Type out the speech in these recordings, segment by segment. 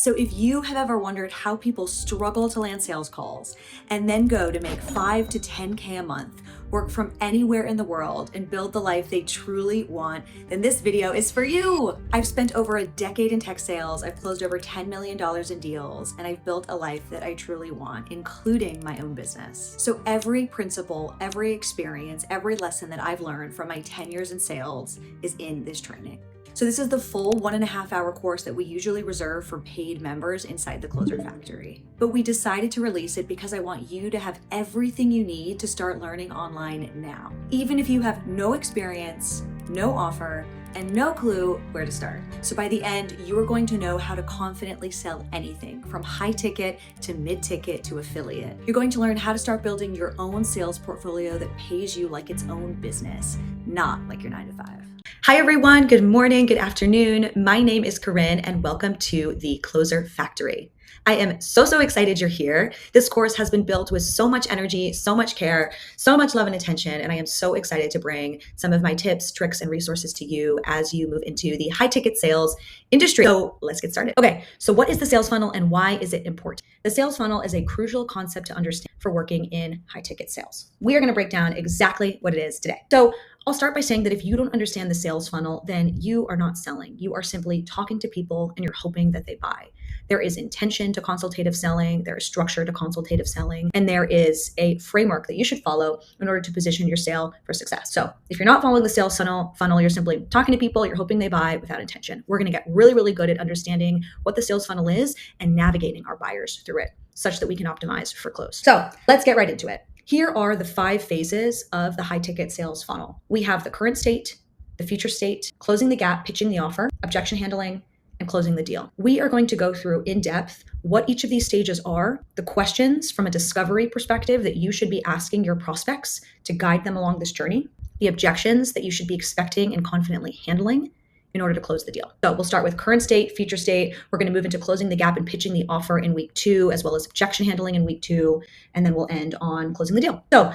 So if you have ever wondered how people struggle to land sales calls and then go to make 5 to 10K a month, work from anywhere in the world, and build the life they truly want, then this video is for you. I've spent over a decade in tech sales, I've closed over $10 million in deals, and I've built a life that I truly want, including my own business. So every principle, every experience, every lesson that I've learned from my 10 years in sales is in this training. So this is the full 1.5-hour course that we usually reserve for paid members inside the Closer Factory. But we decided to release it because I want you to have everything you need to start learning online now. Even if you have no experience, no offer, and no clue where to start. So by the end, you are going to know how to confidently sell anything from high ticket to mid ticket to affiliate. You're going to learn how to start building your own sales portfolio that pays you like its own business, not like your 9-to-5. Hi everyone, good morning, good afternoon. My name is Corinne and welcome to the Closer Factory. I am so excited you're here. This course has been built with so much energy, so much care, so much love and attention, and I am so excited to bring some of my tips, tricks, and resources to you as you move into the high ticket sales industry. So let's get started. Okay, so what is the sales funnel and why is it important? The sales funnel is a crucial concept to understand for working in high ticket sales. We are going to break down exactly what it is today. So I'll start by saying that if you don't understand the sales funnel, then you are not selling. You are simply talking to people and you're hoping that they buy. There is intention to consultative selling, there is structure to consultative selling, and there is a framework that you should follow in order to position your sale for success. So if you're not following the sales funnel, you're simply talking to people, you're hoping they buy without intention. We're going to get really good at understanding what the sales funnel is and navigating our buyers through it such that we can optimize for close. So let's get right into it. Here are the 5 phases of the high ticket sales funnel. We have the current state, the future state, closing the gap, pitching the offer, objection handling, and closing the deal. We are going to go through in depth what each of these stages are, the questions from a discovery perspective that you should be asking your prospects to guide them along this journey, the objections that you should be expecting and confidently handling in order to close the deal. So we'll start with current state, future state. We're going to move into closing the gap and pitching the offer in week 2, as well as objection handling in week 2, and then we'll end on closing the deal. So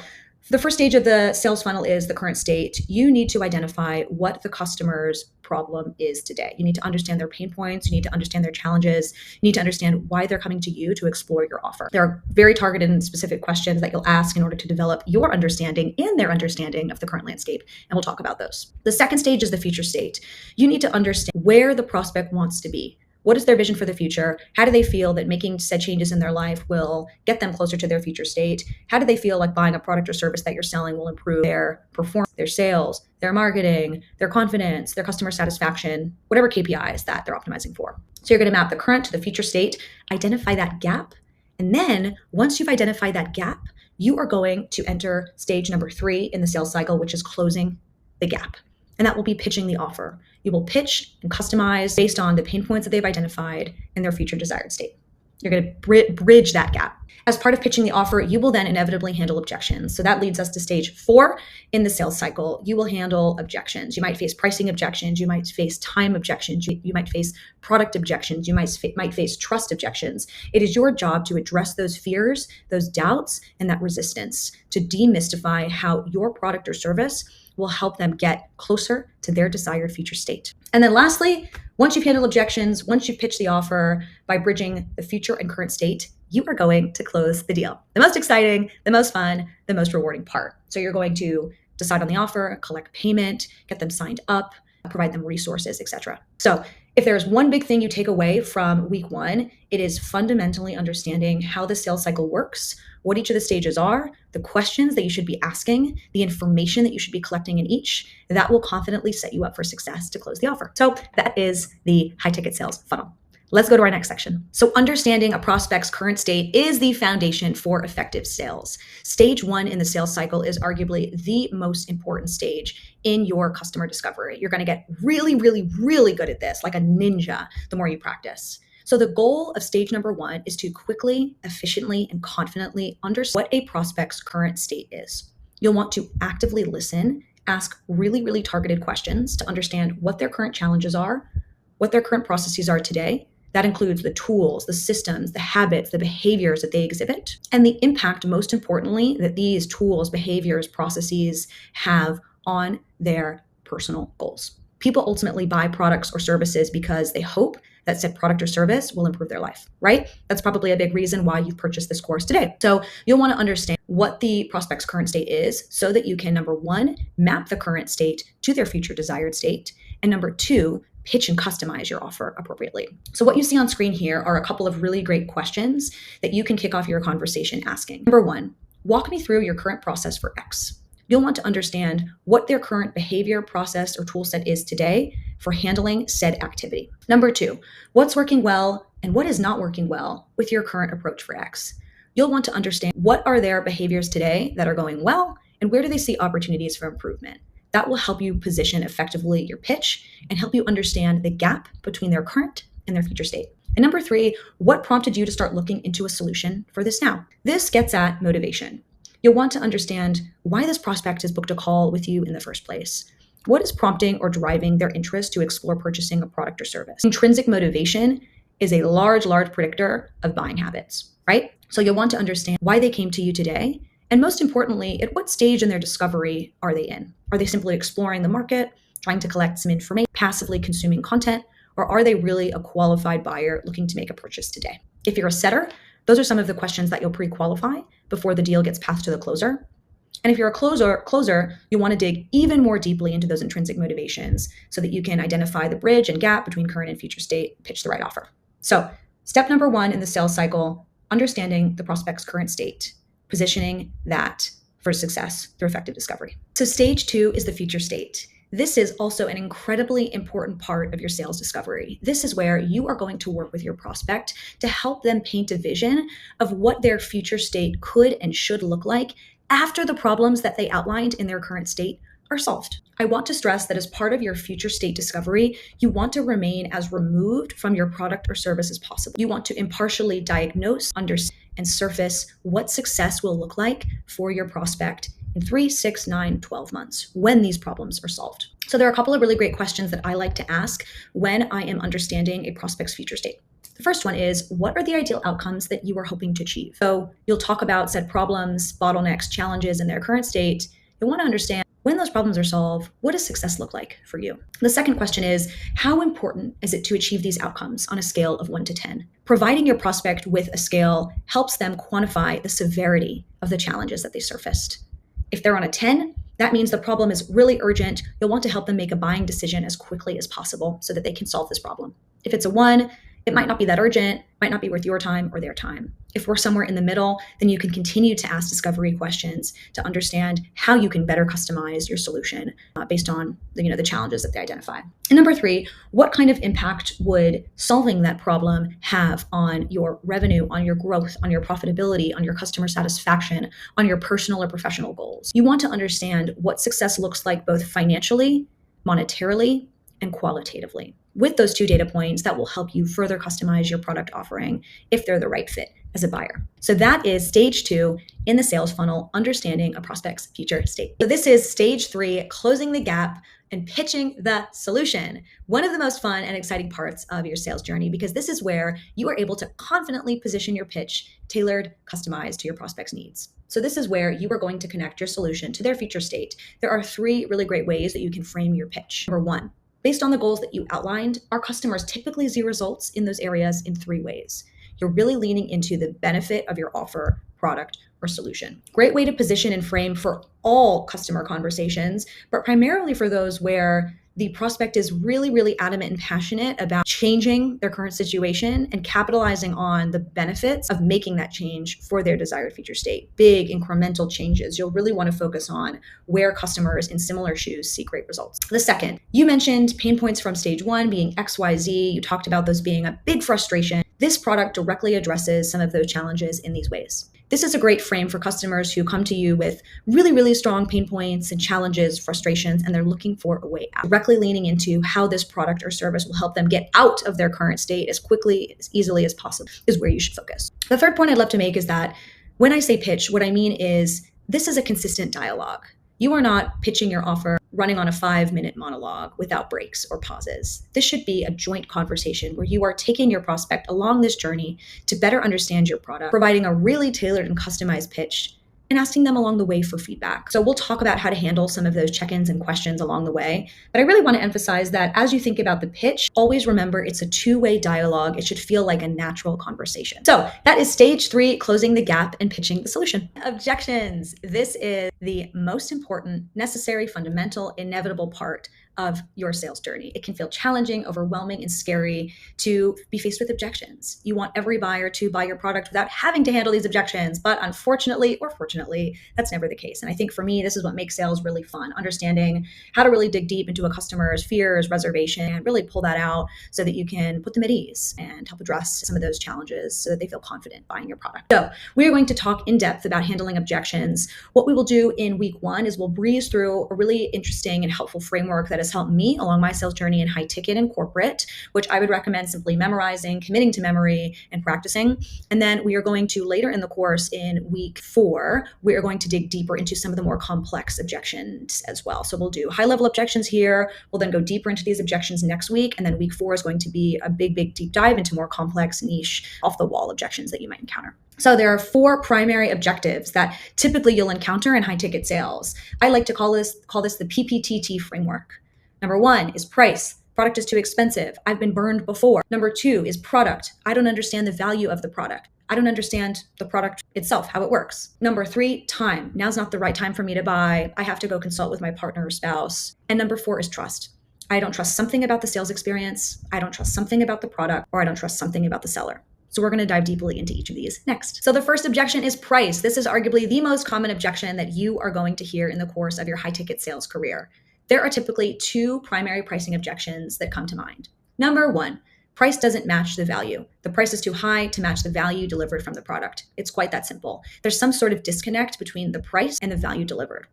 the first stage of the sales funnel is the current state. You need to identify what the customer's problem is today. You need to understand their pain points. You need to understand their challenges. You need to understand why they're coming to you to explore your offer. There are very targeted and specific questions that you'll ask in order to develop your understanding and their understanding of the current landscape. And we'll talk about those. The second stage is the future state. You need to understand where the prospect wants to be. What is their vision for the future? How do they feel that making said changes in their life will get them closer to their future state? How do they feel like buying a product or service that you're selling will improve their performance, their sales, their marketing, their confidence, their customer satisfaction, whatever KPIs that they're optimizing for? So you're going to map the current to the future state, identify that gap. And then once you've identified that gap, you are going to enter stage number 3 in the sales cycle, which is closing the gap. And that will be pitching the offer. You will pitch and customize based on the pain points that they've identified and their future desired state. You're going to bridge that gap. As part of pitching the offer, you will then inevitably handle objections. So that leads us to stage 4 in the sales cycle. You will handle objections. You might face pricing objections. You might face time objections. You might face product objections. You might face trust objections. It is your job to address those fears, those doubts, and that resistance to demystify how your product or service will help them get closer to their desired future state. And then lastly, once you've handled objections, once you've pitched the offer by bridging the future and current state, you are going to close the deal. The most exciting, the most fun, the most rewarding part. So you're going to decide on the offer, collect payment, get them signed up, provide them resources, etc. So if there's one big thing you take away from week 1, it is fundamentally understanding how the sales cycle works, what each of the stages are, the questions that you should be asking, the information that you should be collecting in each. That will confidently set you up for success to close the offer. So that is the high ticket sales funnel. Let's go to our next section. So understanding a prospect's current state is the foundation for effective sales. Stage 1 in the sales cycle is arguably the most important stage in your customer discovery. You're going to get really good at this, like a ninja, the more you practice. So the goal of stage number 1 is to quickly, efficiently, and confidently understand what a prospect's current state is. You'll want to actively listen, ask really targeted questions to understand what their current challenges are, what their current processes are today. That includes the tools, the systems, the habits, the behaviors that they exhibit, and the impact, most importantly, that these tools, behaviors, processes have on their personal goals. People ultimately buy products or services because they hope that said product or service will improve their life, right? That's probably a big reason why you've purchased this course today. So you'll want to understand what the prospect's current state is so that you can, number one, map the current state to their future desired state, and number two, pitch and customize your offer appropriately. So what you see on screen here are a couple of really great questions that you can kick off your conversation asking. Number one, walk me through your current process for X. You'll want to understand what their current behavior, process, or tool set is today for handling said activity. Number two, what's working well and what is not working well with your current approach for X. You'll want to understand what are their behaviors today that are going well and where do they see opportunities for improvement. That will help you position effectively your pitch and help you understand the gap between their current and their future state. And number three, what prompted you to start looking into a solution for this now? This gets at motivation. You'll want to understand why this prospect has booked a call with you in the first place. What is prompting or driving their interest to explore purchasing a product or service? Intrinsic motivation is a large predictor of buying habits, right? So you'll want to understand why they came to you today. And most importantly, at what stage in their discovery are they in? Are they simply exploring the market, trying to collect some information, passively consuming content, or are they really a qualified buyer looking to make a purchase today? If you're a setter, those are some of the questions that you'll pre-qualify before the deal gets passed to the closer. And if you're a closer, you want to dig even more deeply into those intrinsic motivations so that you can identify the bridge and gap between current and future state, pitch the right offer. So step number one in the sales cycle, understanding the prospect's current state, positioning that for success through effective discovery. So stage two is the future state. This is also an incredibly important part of your sales discovery. This is where you are going to work with your prospect to help them paint a vision of what their future state could and should look like after the problems that they outlined in their current state are solved. I want to stress that as part of your future state discovery, you want to remain as removed from your product or service as possible. You want to impartially diagnose, understand, and surface what success will look like for your prospect in 3, 6, 9, 12 months when these problems are solved. So there are a couple of really great questions that I like to ask when I am understanding a prospect's future state. The first one is, what are the ideal outcomes that you are hoping to achieve? So you'll talk about said problems, bottlenecks, challenges in their current state. You'll want to understand when those problems are solved, what does success look like for you? The second question is, how important is it to achieve these outcomes on a scale of 1 to 10? Providing your prospect with a scale helps them quantify the severity of the challenges that they surfaced. If they're on a 10, that means the problem is really urgent. You'll want to help them make a buying decision as quickly as possible so that they can solve this problem. If it's a 1, it might not be that urgent, might not be worth your time or their time. If we're somewhere in the middle, then you can continue to ask discovery questions to understand how you can better customize your solution based on the challenges that they identify. And number 3, what kind of impact would solving that problem have on your revenue, on your growth, on your profitability, on your customer satisfaction, on your personal or professional goals? You want to understand what success looks like both financially, monetarily, and qualitatively. With those 2 data points, that will help you further customize your product offering if they're the right fit as a buyer. So that is stage 2 in the sales funnel, understanding a prospect's future state. So this is stage 3, closing the gap and pitching the solution. One of the most fun and exciting parts of your sales journey, because this is where you are able to confidently position your pitch, tailored, customized to your prospect's needs. So this is where you are going to connect your solution to their future state. There are 3 really great ways that you can frame your pitch. Number 1, based on the goals that you outlined, our customers typically see results in those areas in 3 ways. You're really leaning into the benefit of your offer, product, or solution. Great way to position and frame for all customer conversations, but primarily for those where the prospect is really, really adamant and passionate about changing their current situation and capitalizing on the benefits of making that change for their desired future state. Big incremental changes. You'll really want to focus on where customers in similar shoes see great results. The second, you mentioned pain points from stage 1 being XYZ. You talked about those being a big frustration. This product directly addresses some of those challenges in these ways. This is a great frame for customers who come to you with really, really strong pain points and challenges, frustrations, and they're looking for a way out. Directly leaning into how this product or service will help them get out of their current state as quickly, as easily as possible is where you should focus. The third point I'd love to make is that when I say pitch, what I mean is this is a consistent dialogue. You are not pitching your offer running on a 5-minute monologue without breaks or pauses. This should be a joint conversation where you are taking your prospect along this journey to better understand your product, providing a really tailored and customized pitch and asking them along the way for feedback. So we'll talk about how to handle some of those check-ins and questions along the way. But I really want to emphasize that as you think about the pitch, always remember it's a two-way dialogue. It should feel like a natural conversation. So that is stage 3, closing the gap and pitching the solution. Objections. This is the most important, necessary, fundamental, inevitable part of your sales journey. It can feel challenging, overwhelming, and scary to be faced with objections. You want every buyer to buy your product without having to handle these objections, but unfortunately or fortunately, that's never the case. And I think for me, this is what makes sales really fun, understanding how to really dig deep into a customer's fears, reservation, and really pull that out so that you can put them at ease and help address some of those challenges so that they feel confident buying your product. So we are going to talk in depth about handling objections. What we will do in week 1 is we'll breeze through a really interesting and helpful framework that has helped me along my sales journey in high ticket and corporate, which I would recommend simply memorizing, committing to memory, and practicing. And then we are going to later in the course in week 4, we are going to dig deeper into some of the more complex objections as well. So we'll do high level objections here. We'll then go deeper into these objections next week. And then week 4 is going to be a big deep dive into more complex, niche, off the wall objections that you might encounter. So there are 4 primary objectives that typically you'll encounter in high ticket sales. I like to call this the PPTT framework. Number 1 is price. Product is too expensive. I've been burned before. Number 2 is product. I don't understand the value of the product. I don't understand the product itself, how it works. Number 3, time. Now's not the right time for me to buy. I have to go consult with my partner or spouse. And number 4 is trust. I don't trust something about the sales experience. I don't trust something about the product, or I don't trust something about the seller. So we're going to dive deeply into each of these next. So the first objection is price. This is arguably the most common objection that you are going to hear in the course of your high ticket sales career. There are typically 2 primary pricing objections that come to mind. Number 1, price doesn't match the value. The price is too high to match the value delivered from the product. It's quite that simple. There's some sort of disconnect between the price and the value delivered.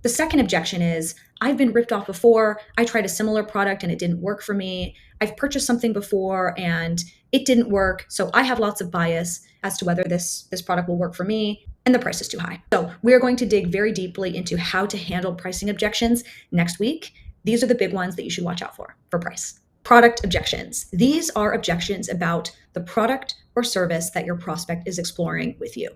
The second objection is, I've been ripped off before. I tried a similar product and it didn't work for me. I've purchased something before and it didn't work. So I have lots of bias as to whether this product will work for me, and the price is too high. So we're going to dig very deeply into how to handle pricing objections next week. These are the big ones that you should watch out for price. Product objections. These are objections about the product or service that your prospect is exploring with you.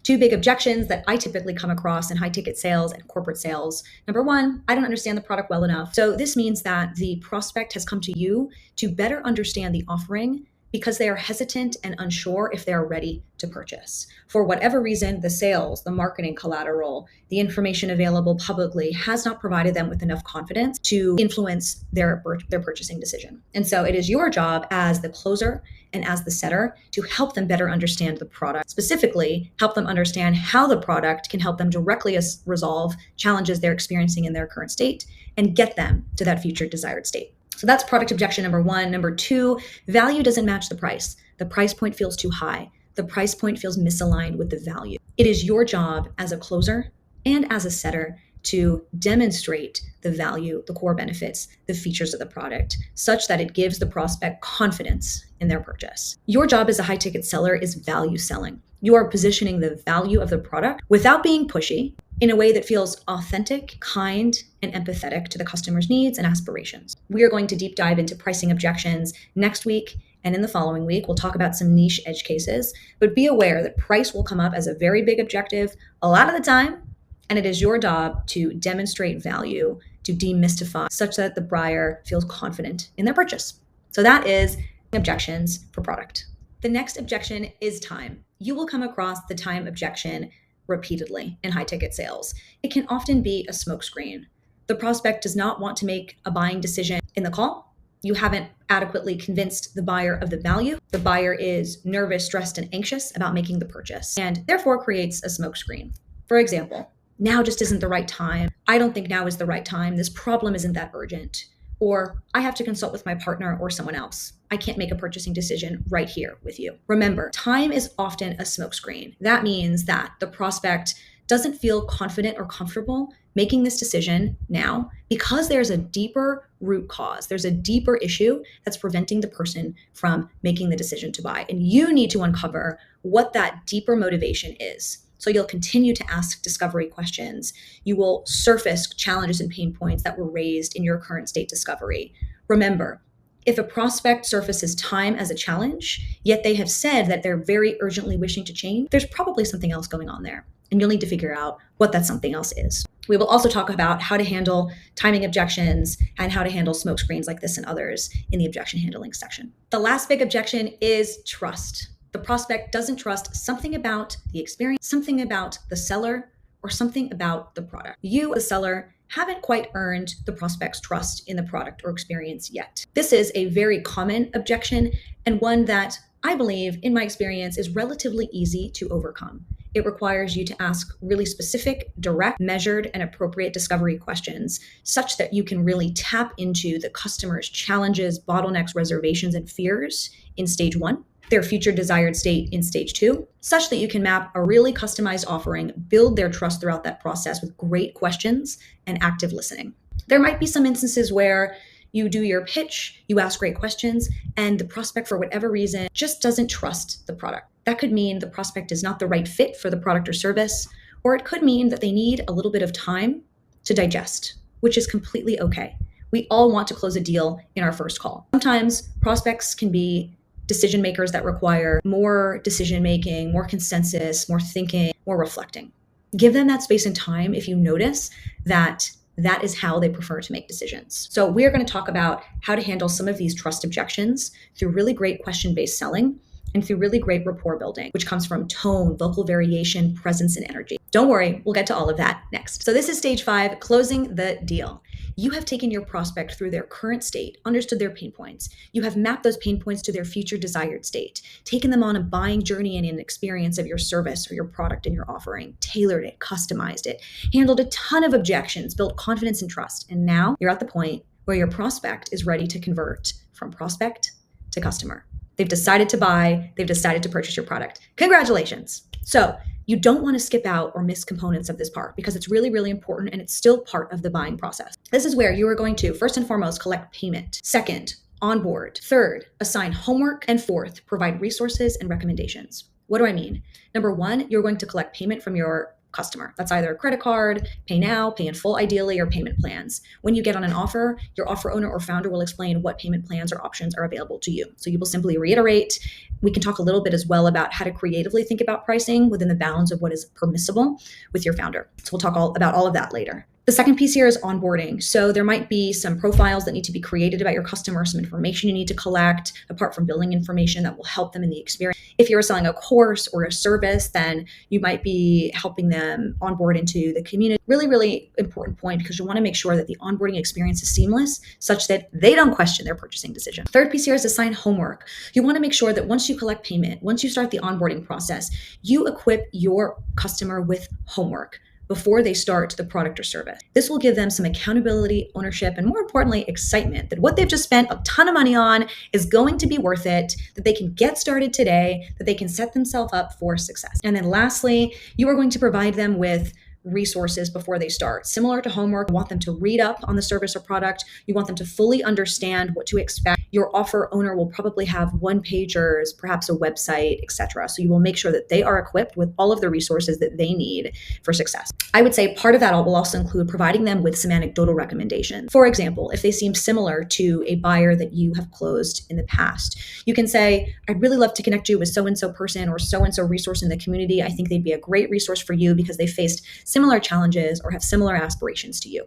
2 big objections that I typically come across in high ticket sales and corporate sales. Number 1, I don't understand the product well enough. So this means that the prospect has come to you to better understand the offering because they are hesitant and unsure if they are ready to purchase. For whatever reason, the sales, the marketing collateral, the information available publicly has not provided them with enough confidence to influence their purchasing decision. And so it is your job as the closer and as the setter to help them better understand the product, specifically help them understand how the product can help them directly resolve challenges they're experiencing in their current state and get them to that future desired state. So that's product objection number 1. Number 2, value doesn't match the price. The price point feels too high. The price point feels misaligned with the value. It is your job as a closer and as a setter to demonstrate the value, the core benefits, the features of the product, such that it gives the prospect confidence in their purchase. Your job as a high ticket seller is value selling. You are positioning the value of the product without being pushy, in a way that feels authentic, kind, and empathetic to the customer's needs and aspirations. We are going to deep dive into pricing objections next week, and in the following week, we'll talk about some niche edge cases, but be aware that price will come up as a very big objective a lot of the time, and it is your job to demonstrate value, to demystify, such that the buyer feels confident in their purchase. So that is objections for product. The next objection is time. You will come across the time objection repeatedly in high ticket sales. It can often be a smokescreen. The prospect does not want to make a buying decision in the call. You haven't adequately convinced the buyer of the value. The buyer is nervous, stressed, and anxious about making the purchase, and therefore creates a smokescreen. For example, now just isn't the right time. I don't think now is the right time. This problem isn't that urgent. Or I have to consult with my partner or someone else. I can't make a purchasing decision right here with you. Remember, time is often a smokescreen. That means that the prospect doesn't feel confident or comfortable making this decision now because there's a deeper root cause. There's a deeper issue that's preventing the person from making the decision to buy. And you need to uncover what that deeper motivation is. So you'll continue to ask discovery questions. You will surface challenges and pain points that were raised in your current state discovery. Remember, if a prospect surfaces time as a challenge, yet they have said that they're very urgently wishing to change, there's probably something else going on there. And you'll need to figure out what that something else is. We will also talk about how to handle timing objections and how to handle smoke screens like this and others in the objection handling section. The last big objection is trust. The prospect doesn't trust something about the experience, something about the seller, or something about the product. You, the seller, haven't quite earned the prospect's trust in the product or experience yet. This is a very common objection and one that I believe, in my experience, is relatively easy to overcome. It requires you to ask really specific, direct, measured, and appropriate discovery questions such that you can really tap into the customer's challenges, bottlenecks, reservations, and fears in stage 1, their future desired state in stage 2, such that you can map a really customized offering, build their trust throughout that process with great questions and active listening. There might be some instances where you do your pitch, you ask great questions, and the prospect, for whatever reason, just doesn't trust the product. That could mean the prospect is not the right fit for the product or service, or it could mean that they need a little bit of time to digest, which is completely okay. We all want to close a deal in our first call. Sometimes prospects can be decision makers that require more decision making, more consensus, more thinking, more reflecting. Give them that space and time if you notice that that is how they prefer to make decisions. So we are going to talk about how to handle some of these trust objections through really great question-based selling and through really great rapport building, which comes from tone, vocal variation, presence, and energy. Don't worry, we'll get to all of that next. So this is stage 5, closing the deal. You have taken your prospect through their current state, understood their pain points. You have mapped those pain points to their future desired state, taken them on a buying journey and an experience of your service or your product and your offering, tailored it, customized it, handled a ton of objections, built confidence and trust. And now you're at the point where your prospect is ready to convert from prospect to customer. They've decided to buy, they've decided to purchase your product. Congratulations. So you don't want to skip out or miss components of this part because it's really, really important and it's still part of the buying process. This is where you are going to, first and foremost, collect payment. Second, onboard. Third, assign homework. And fourth, provide resources and recommendations. What do I mean? Number 1, you're going to collect payment from your customer. That's either a credit card, pay now, pay in full ideally, or payment plans. When you get on an offer, your offer owner or founder will explain what payment plans or options are available to you. So you will simply reiterate. We can talk a little bit as well about how to creatively think about pricing within the bounds of what is permissible with your founder. So we'll talk about all of that later. The second piece here is onboarding. So there might be some profiles that need to be created about your customer, some information you need to collect, apart from billing information that will help them in the experience. If you're selling a course or a service, then you might be helping them onboard into the community. Really, really important point because you want to make sure that the onboarding experience is seamless such that they don't question their purchasing decision. Third piece here is assign homework. You want to make sure that once you collect payment, once you start the onboarding process, you equip your customer with homework before they start the product or service. This will give them some accountability, ownership, and more importantly, excitement that what they've just spent a ton of money on is going to be worth it, that they can get started today, that they can set themselves up for success. And then lastly, you are going to provide them with resources before they start. Similar to homework, you want them to read up on the service or product. You want them to fully understand what to expect. Your offer owner will probably have one-pagers, perhaps a website, etc. So you will make sure that they are equipped with all of the resources that they need for success. I would say part of that will also include providing them with some anecdotal recommendations. For example, if they seem similar to a buyer that you have closed in the past, you can say, I'd really love to connect you with so-and-so person or so-and-so resource in the community. I think they'd be a great resource for you because they faced similar challenges or have similar aspirations to you.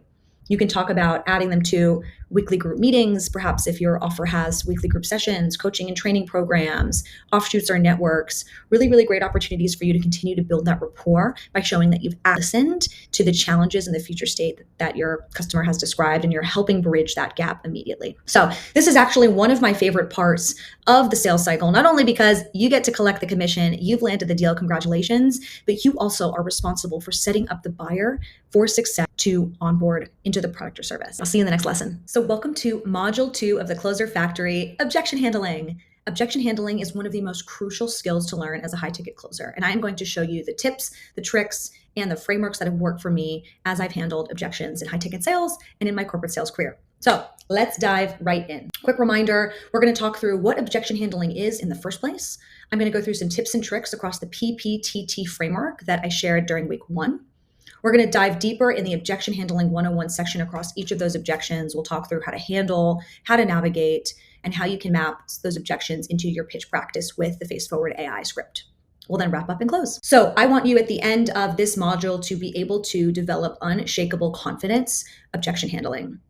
You can talk about adding them to weekly group meetings, perhaps if your offer has weekly group sessions, coaching and training programs, offshoots or networks, really, really great opportunities for you to continue to build that rapport by showing that you've listened to the challenges in the future state that your customer has described and you're helping bridge that gap immediately. So this is actually one of my favorite parts of the sales cycle, not only because you get to collect the commission, you've landed the deal, congratulations, but you also are responsible for setting up the buyer for success to onboard into the product or service. I'll see you in the next lesson. So welcome to Module 2 of the Closer Factory, Objection Handling. Objection handling is one of the most crucial skills to learn as a high-ticket closer. And I am going to show you the tips, the tricks, and the frameworks that have worked for me as I've handled objections in high-ticket sales and in my corporate sales career. So let's dive right in. Quick reminder, we're going to talk through what objection handling is in the first place. I'm going to go through some tips and tricks across the PPTT framework that I shared during week 1. We're going to dive deeper in the objection handling 101 section across each of those objections. We'll talk through how to handle, how to navigate, and how you can map those objections into your pitch practice with the FaceForward AI script. We'll then wrap up and close. So I want you at the end of this module to be able to develop unshakable confidence, objection handling.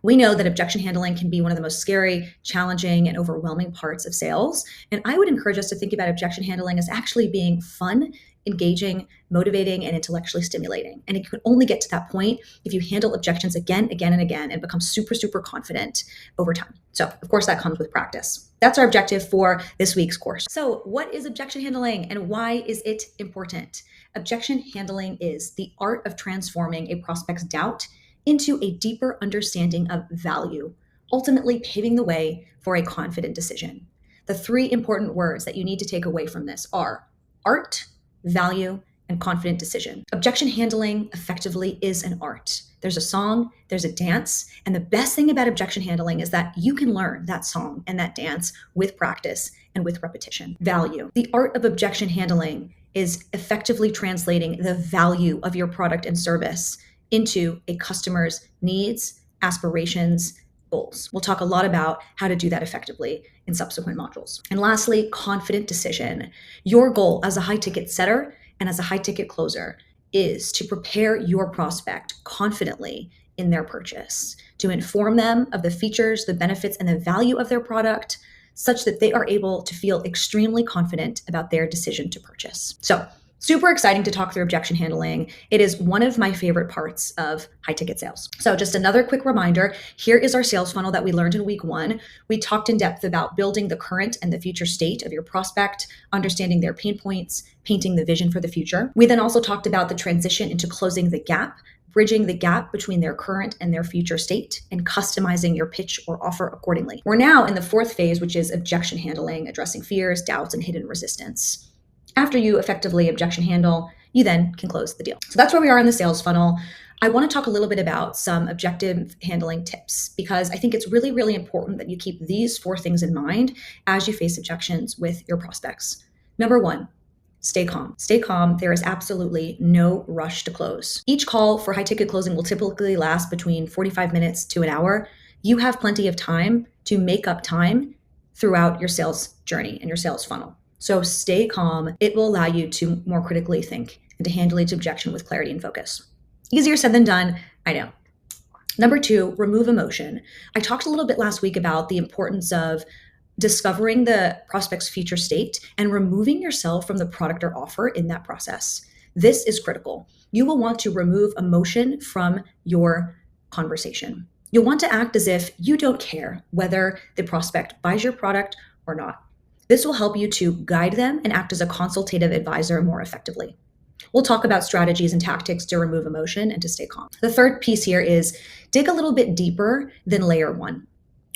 We know that objection handling can be one of the most scary, challenging, and overwhelming parts of sales. And I would encourage us to think about objection handling as actually being fun, engaging, motivating, and intellectually stimulating. And it can only get to that point if you handle objections again, again, and again, and become super, super confident over time. So, of course, that comes with practice. That's our objective for this week's course. So, what is objection handling and why is it important? Objection handling is the art of transforming a prospect's doubt into a deeper understanding of value, ultimately paving the way for a confident decision. The three important words that you need to take away from this are art, value, and confident decision. Objection handling effectively is an art. There's a song, there's a dance, and the best thing about objection handling is that you can learn that song and that dance with practice and with repetition. Value. The art of objection handling is effectively translating the value of your product and service into a customer's needs, aspirations, goals. We'll talk a lot about how to do that effectively in subsequent modules. And lastly, confident decision. Your goal as a high ticket setter and as a high ticket closer is to prepare your prospect confidently in their purchase, to inform them of the features, the benefits, and the value of their product such that they are able to feel extremely confident about their decision to purchase. So, super exciting to talk through objection handling. It is one of my favorite parts of high ticket sales. So just another quick reminder, here is our sales funnel that we learned in week 1. We talked in depth about building the current and the future state of your prospect, understanding their pain points, painting the vision for the future. We then also talked about the transition into closing the gap, bridging the gap between their current and their future state, and customizing your pitch or offer accordingly. We're now in the 4th phase, which is objection handling, addressing fears, doubts, and hidden resistance. After you effectively objection handle, you then can close the deal. So that's where we are in the sales funnel. I want to talk a little bit about some objective handling tips because I think it's really, really important that you keep these 4 things in mind as you face objections with your prospects. Number 1, stay calm. Stay calm. There is absolutely no rush to close. Each call for high ticket closing will typically last between 45 minutes to an hour. You have plenty of time to make up time throughout your sales journey and your sales funnel. So stay calm. It will allow you to more critically think and to handle each objection with clarity and focus. Easier said than done, I know. Number 2, remove emotion. I talked a little bit last week about the importance of discovering the prospect's future state and removing yourself from the product or offer in that process. This is critical. You will want to remove emotion from your conversation. You'll want to act as if you don't care whether the prospect buys your product or not. This will help you to guide them and act as a consultative advisor more effectively. We'll talk about strategies and tactics to remove emotion and to stay calm. The third piece here is dig a little bit deeper than layer 1.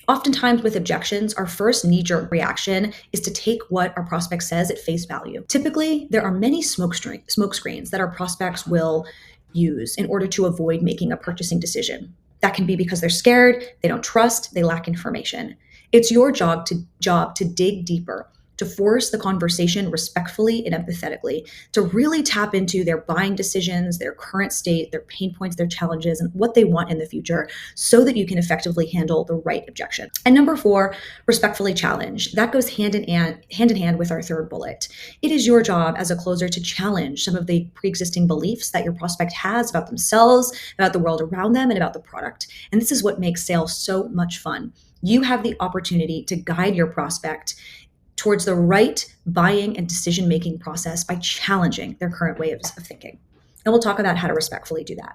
Oftentimes with objections, our first knee-jerk reaction is to take what our prospect says at face value. Typically, there are many smoke screens that our prospects will use in order to avoid making a purchasing decision. That can be because they're scared, they don't trust, they lack information. It's your job to dig deeper, to force the conversation respectfully and empathetically, to really tap into their buying decisions, their current state, their pain points, their challenges, and what they want in the future so that you can effectively handle the right objection. And number 4, respectfully challenge. That goes hand in hand with our third bullet. It is your job as a closer to challenge some of the pre-existing beliefs that your prospect has about themselves, about the world around them, and about the product. And this is what makes sales so much fun. You have the opportunity to guide your prospect towards the right buying and decision-making process by challenging their current ways of thinking. And we'll talk about how to respectfully do that.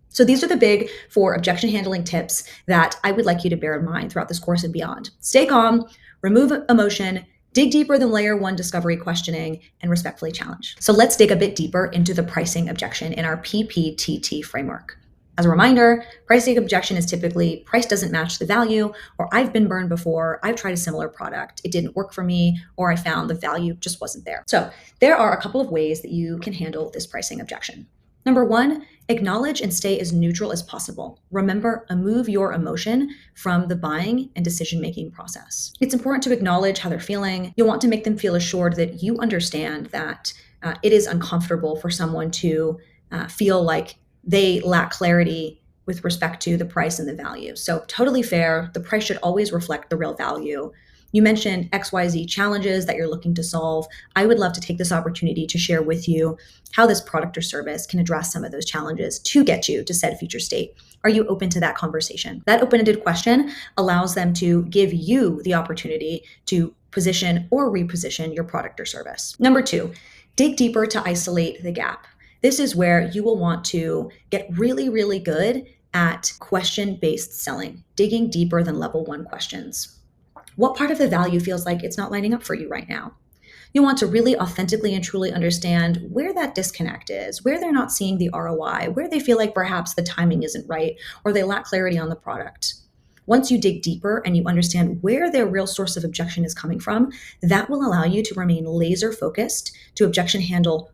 So these are the big 4 objection handling tips that I would like you to bear in mind throughout this course and beyond. Stay calm, remove emotion, dig deeper than layer 1 discovery questioning, and respectfully challenge. So let's dig a bit deeper into the pricing objection in our PPTT framework. As a reminder, pricing objection is typically price doesn't match the value, or I've been burned before, I've tried a similar product, it didn't work for me, or I found the value just wasn't there. So there are a couple of ways that you can handle this pricing objection. Number 1, acknowledge and stay as neutral as possible. Remember, remove your emotion from the buying and decision-making process. It's important to acknowledge how they're feeling. You'll want to make them feel assured that you understand that it is uncomfortable for someone to feel like they lack clarity with respect to the price and the value. So totally fair. The price should always reflect the real value. You mentioned XYZ challenges that you're looking to solve. I would love to take this opportunity to share with you how this product or service can address some of those challenges to get you to said future state. Are you open to that conversation? That open-ended question allows them to give you the opportunity to position or reposition your product or service. Number 2, dig deeper to isolate the gap. This is where you will want to get really, really good at question-based selling, digging deeper than level 1 questions. What part of the value feels like it's not lining up for you right now? You want to really authentically and truly understand where that disconnect is, where they're not seeing the ROI, where they feel like perhaps the timing isn't right, or they lack clarity on the product. Once you dig deeper and you understand where their real source of objection is coming from, that will allow you to remain laser focused to objection handle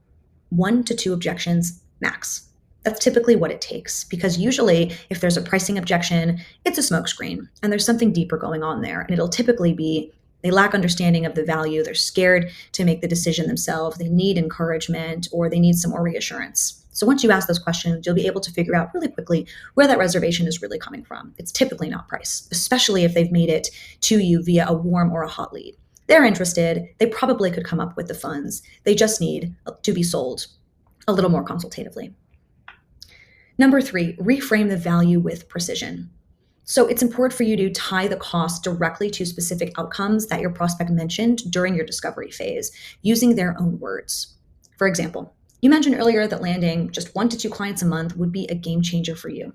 1 to 2 objections max. That's typically what it takes, because usually if there's a pricing objection, it's a smokescreen and there's something deeper going on there. And it'll typically be they lack understanding of the value, they're scared to make the decision themselves, they need encouragement, or they need some more reassurance. So once you ask those questions, you'll be able to figure out really quickly where that reservation is really coming from. It's typically not price, especially if they've made it to you via a warm or a hot lead. They're interested, they probably could come up with the funds. They just need to be sold a little more consultatively. Number 3, reframe the value with precision. So it's important for you to tie the cost directly to specific outcomes that your prospect mentioned during your discovery phase, using their own words. For example, you mentioned earlier that landing just 1 to 2 clients a month would be a game changer for you.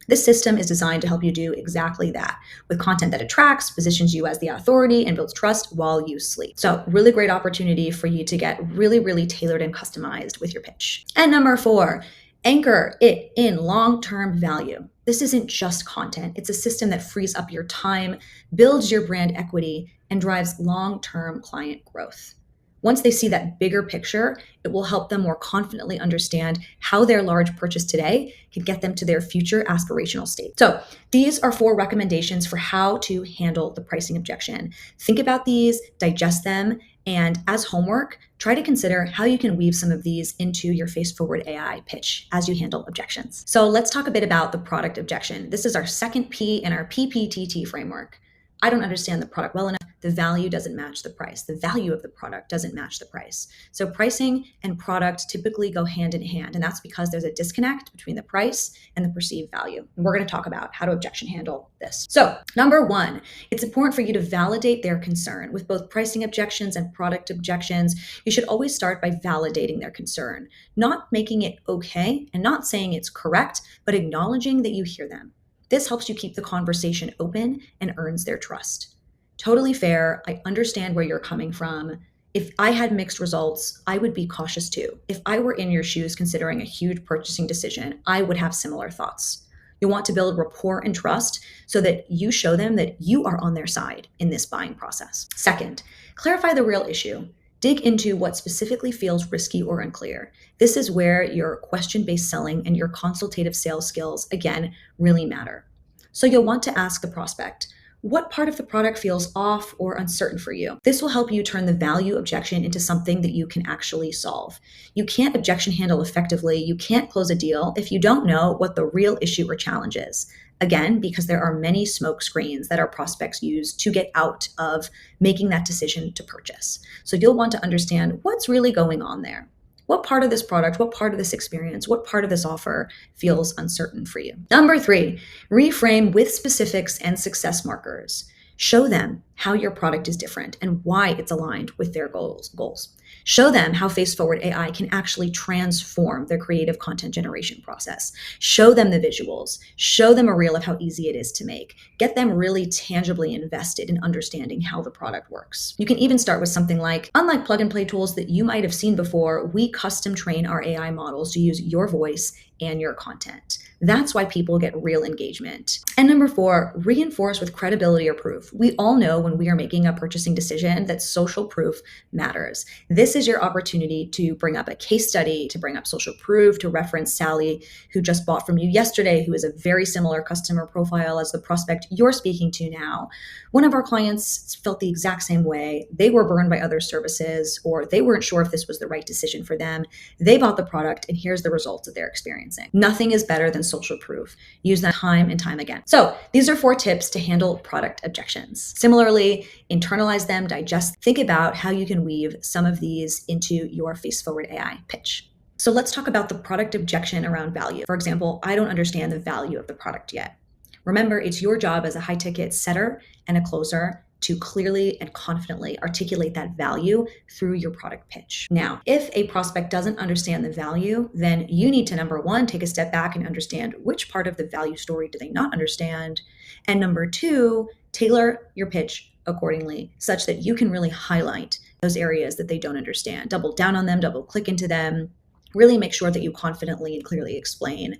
This system is designed to help you do exactly that, with content that attracts, positions you as the authority, and builds trust while you sleep. So really great opportunity for you to get really, really tailored and customized with your pitch. And number 4, anchor it in long-term value. This isn't just content. It's a system that frees up your time, builds your brand equity, and drives long-term client growth. Once they see that bigger picture, it will help them more confidently understand how their large purchase today can get them to their future aspirational state. So these are 4 recommendations for how to handle the pricing objection. Think about these, digest them, and as homework, try to consider how you can weave some of these into your face-forward AI pitch as you handle objections. So let's talk a bit about the product objection. This is our second P in our PPTT framework. I don't understand the product well enough. The value doesn't match the price. The value of the product doesn't match the price. So pricing and product typically go hand in hand, and that's because there's a disconnect between the price and the perceived value. And we're going to talk about how to objection handle this. So number 1, it's important for you to validate their concern. With both pricing objections and product objections, you should always start by validating their concern, not making it okay and not saying it's correct, but acknowledging that you hear them. This helps you keep the conversation open and earns their trust. Totally fair. I understand where you're coming from. If I had mixed results, I would be cautious too. If I were in your shoes considering a huge purchasing decision, I would have similar thoughts. You want to build rapport and trust so that you show them that you are on their side in this buying process. Second, clarify the real issue. Dig into what specifically feels risky or unclear. This is where your question-based selling and your consultative sales skills, again, really matter. So you'll want to ask the prospect, what part of the product feels off or uncertain for you? This will help you turn the value objection into something that you can actually solve. You can't objection handle effectively, you can't close a deal if you don't know what the real issue or challenge is. Again, because there are many smoke screens that our prospects use to get out of making that decision to purchase. So you'll want to understand what's really going on there. What part of this product, what part of this experience, what part of this offer feels uncertain for you? Number 3, reframe with specifics and success markers. Show them how your product is different and why it's aligned with their goals. Show them how face-forward AI can actually transform their creative content generation process. Show them the visuals. Show them a reel of how easy it is to make. Get them really tangibly invested in understanding how the product works. You can even start with something like, unlike plug-and-play tools that you might have seen before, we custom train our AI models to use your voice and your content. That's why people get real engagement. And number 4, reinforce with credibility or proof. We all know when we are making a purchasing decision that social proof matters. This is your opportunity to bring up a case study, to bring up social proof, to reference Sally, who just bought from you yesterday, who is a very similar customer profile as the prospect you're speaking to now. One of our clients felt the exact same way. They were burned by other services, or they weren't sure if this was the right decision for them. They bought the product, and here's the results of their experience. experiencing. Nothing is better than social proof. Use that time and time again. So these are 4 tips to handle product objections. Similarly, internalize them, digest, think about how you can weave some of these into your face-forward AI pitch. So let's talk about the product objection around value. For example, I don't understand the value of the product yet. Remember, it's your job as a high ticket setter and a closer to clearly and confidently articulate that value through your product pitch. Now, if a prospect doesn't understand the value, then you need to, number 1, take a step back and understand which part of the value story do they not understand. And number 2, tailor your pitch accordingly such that you can really highlight those areas that they don't understand. Double down on them, double click into them. Really make sure that you confidently and clearly explain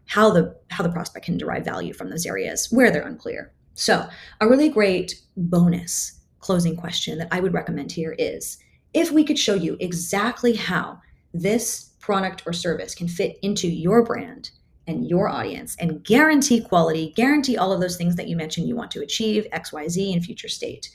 how the prospect can derive value from those areas where they're unclear. So a really great bonus closing question that I would recommend here is, if we could show you exactly how this product or service can fit into your brand and your audience and guarantee quality, guarantee all of those things that you mentioned you want to achieve, X, Y, Z in future state,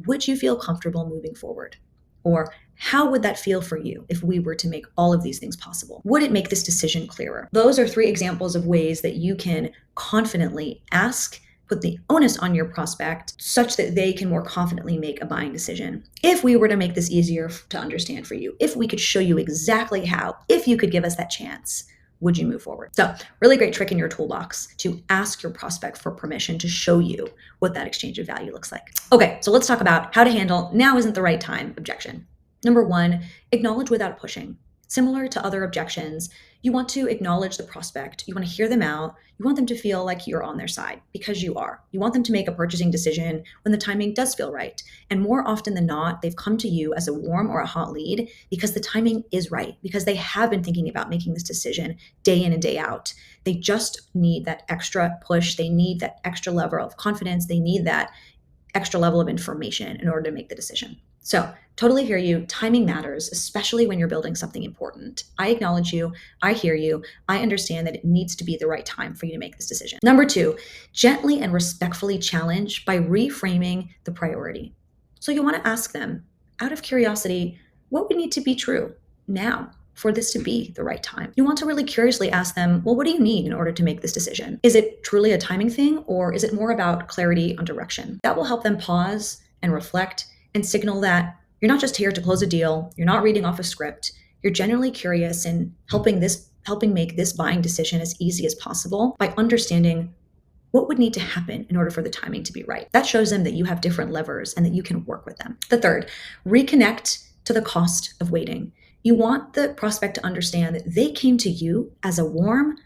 would you feel comfortable moving forward? Or how would that feel for you if we were to make all of these things possible? Would it make this decision clearer? Those are 3 examples of ways that you can confidently ask, put the onus on your prospect such that they can more confidently make a buying decision. If we were to make this easier to understand for you, if we could show you exactly how, if you could give us that chance, would you move forward? So really great trick in your toolbox to ask your prospect for permission to show you what that exchange of value looks like. Okay, so let's talk about how to handle now isn't the right time objection. Number 1, acknowledge without pushing. Similar to other objections, you want to acknowledge the prospect. You want to hear them out. You want them to feel like you're on their side because you are. You want them to make a purchasing decision when the timing does feel right. And more often than not, they've come to you as a warm or a hot lead because the timing is right, because they have been thinking about making this decision day in and day out. They just need that extra push. They need that extra level of confidence. They need that extra level of information in order to make the decision. So totally hear you. Timing matters, especially when you're building something important. I acknowledge you. I hear you. I understand that it needs to be the right time for you to make this decision. Number 2, gently and respectfully challenge by reframing the priority. So you want to ask them, out of curiosity, what would need to be true now for this to be the right time? You want to really curiously ask them, well, what do you need in order to make this decision? Is it truly a timing thing, or is it more about clarity on direction? That will help them pause and reflect and signal that you're not just here to close a deal. You're not reading off a script. You're genuinely curious and helping make this buying decision as easy as possible by understanding what would need to happen in order for the timing to be right. That shows them that you have different levers and that you can work with them. The 3rd, reconnect to the cost of waiting. You want the prospect to understand that they came to you as a warm,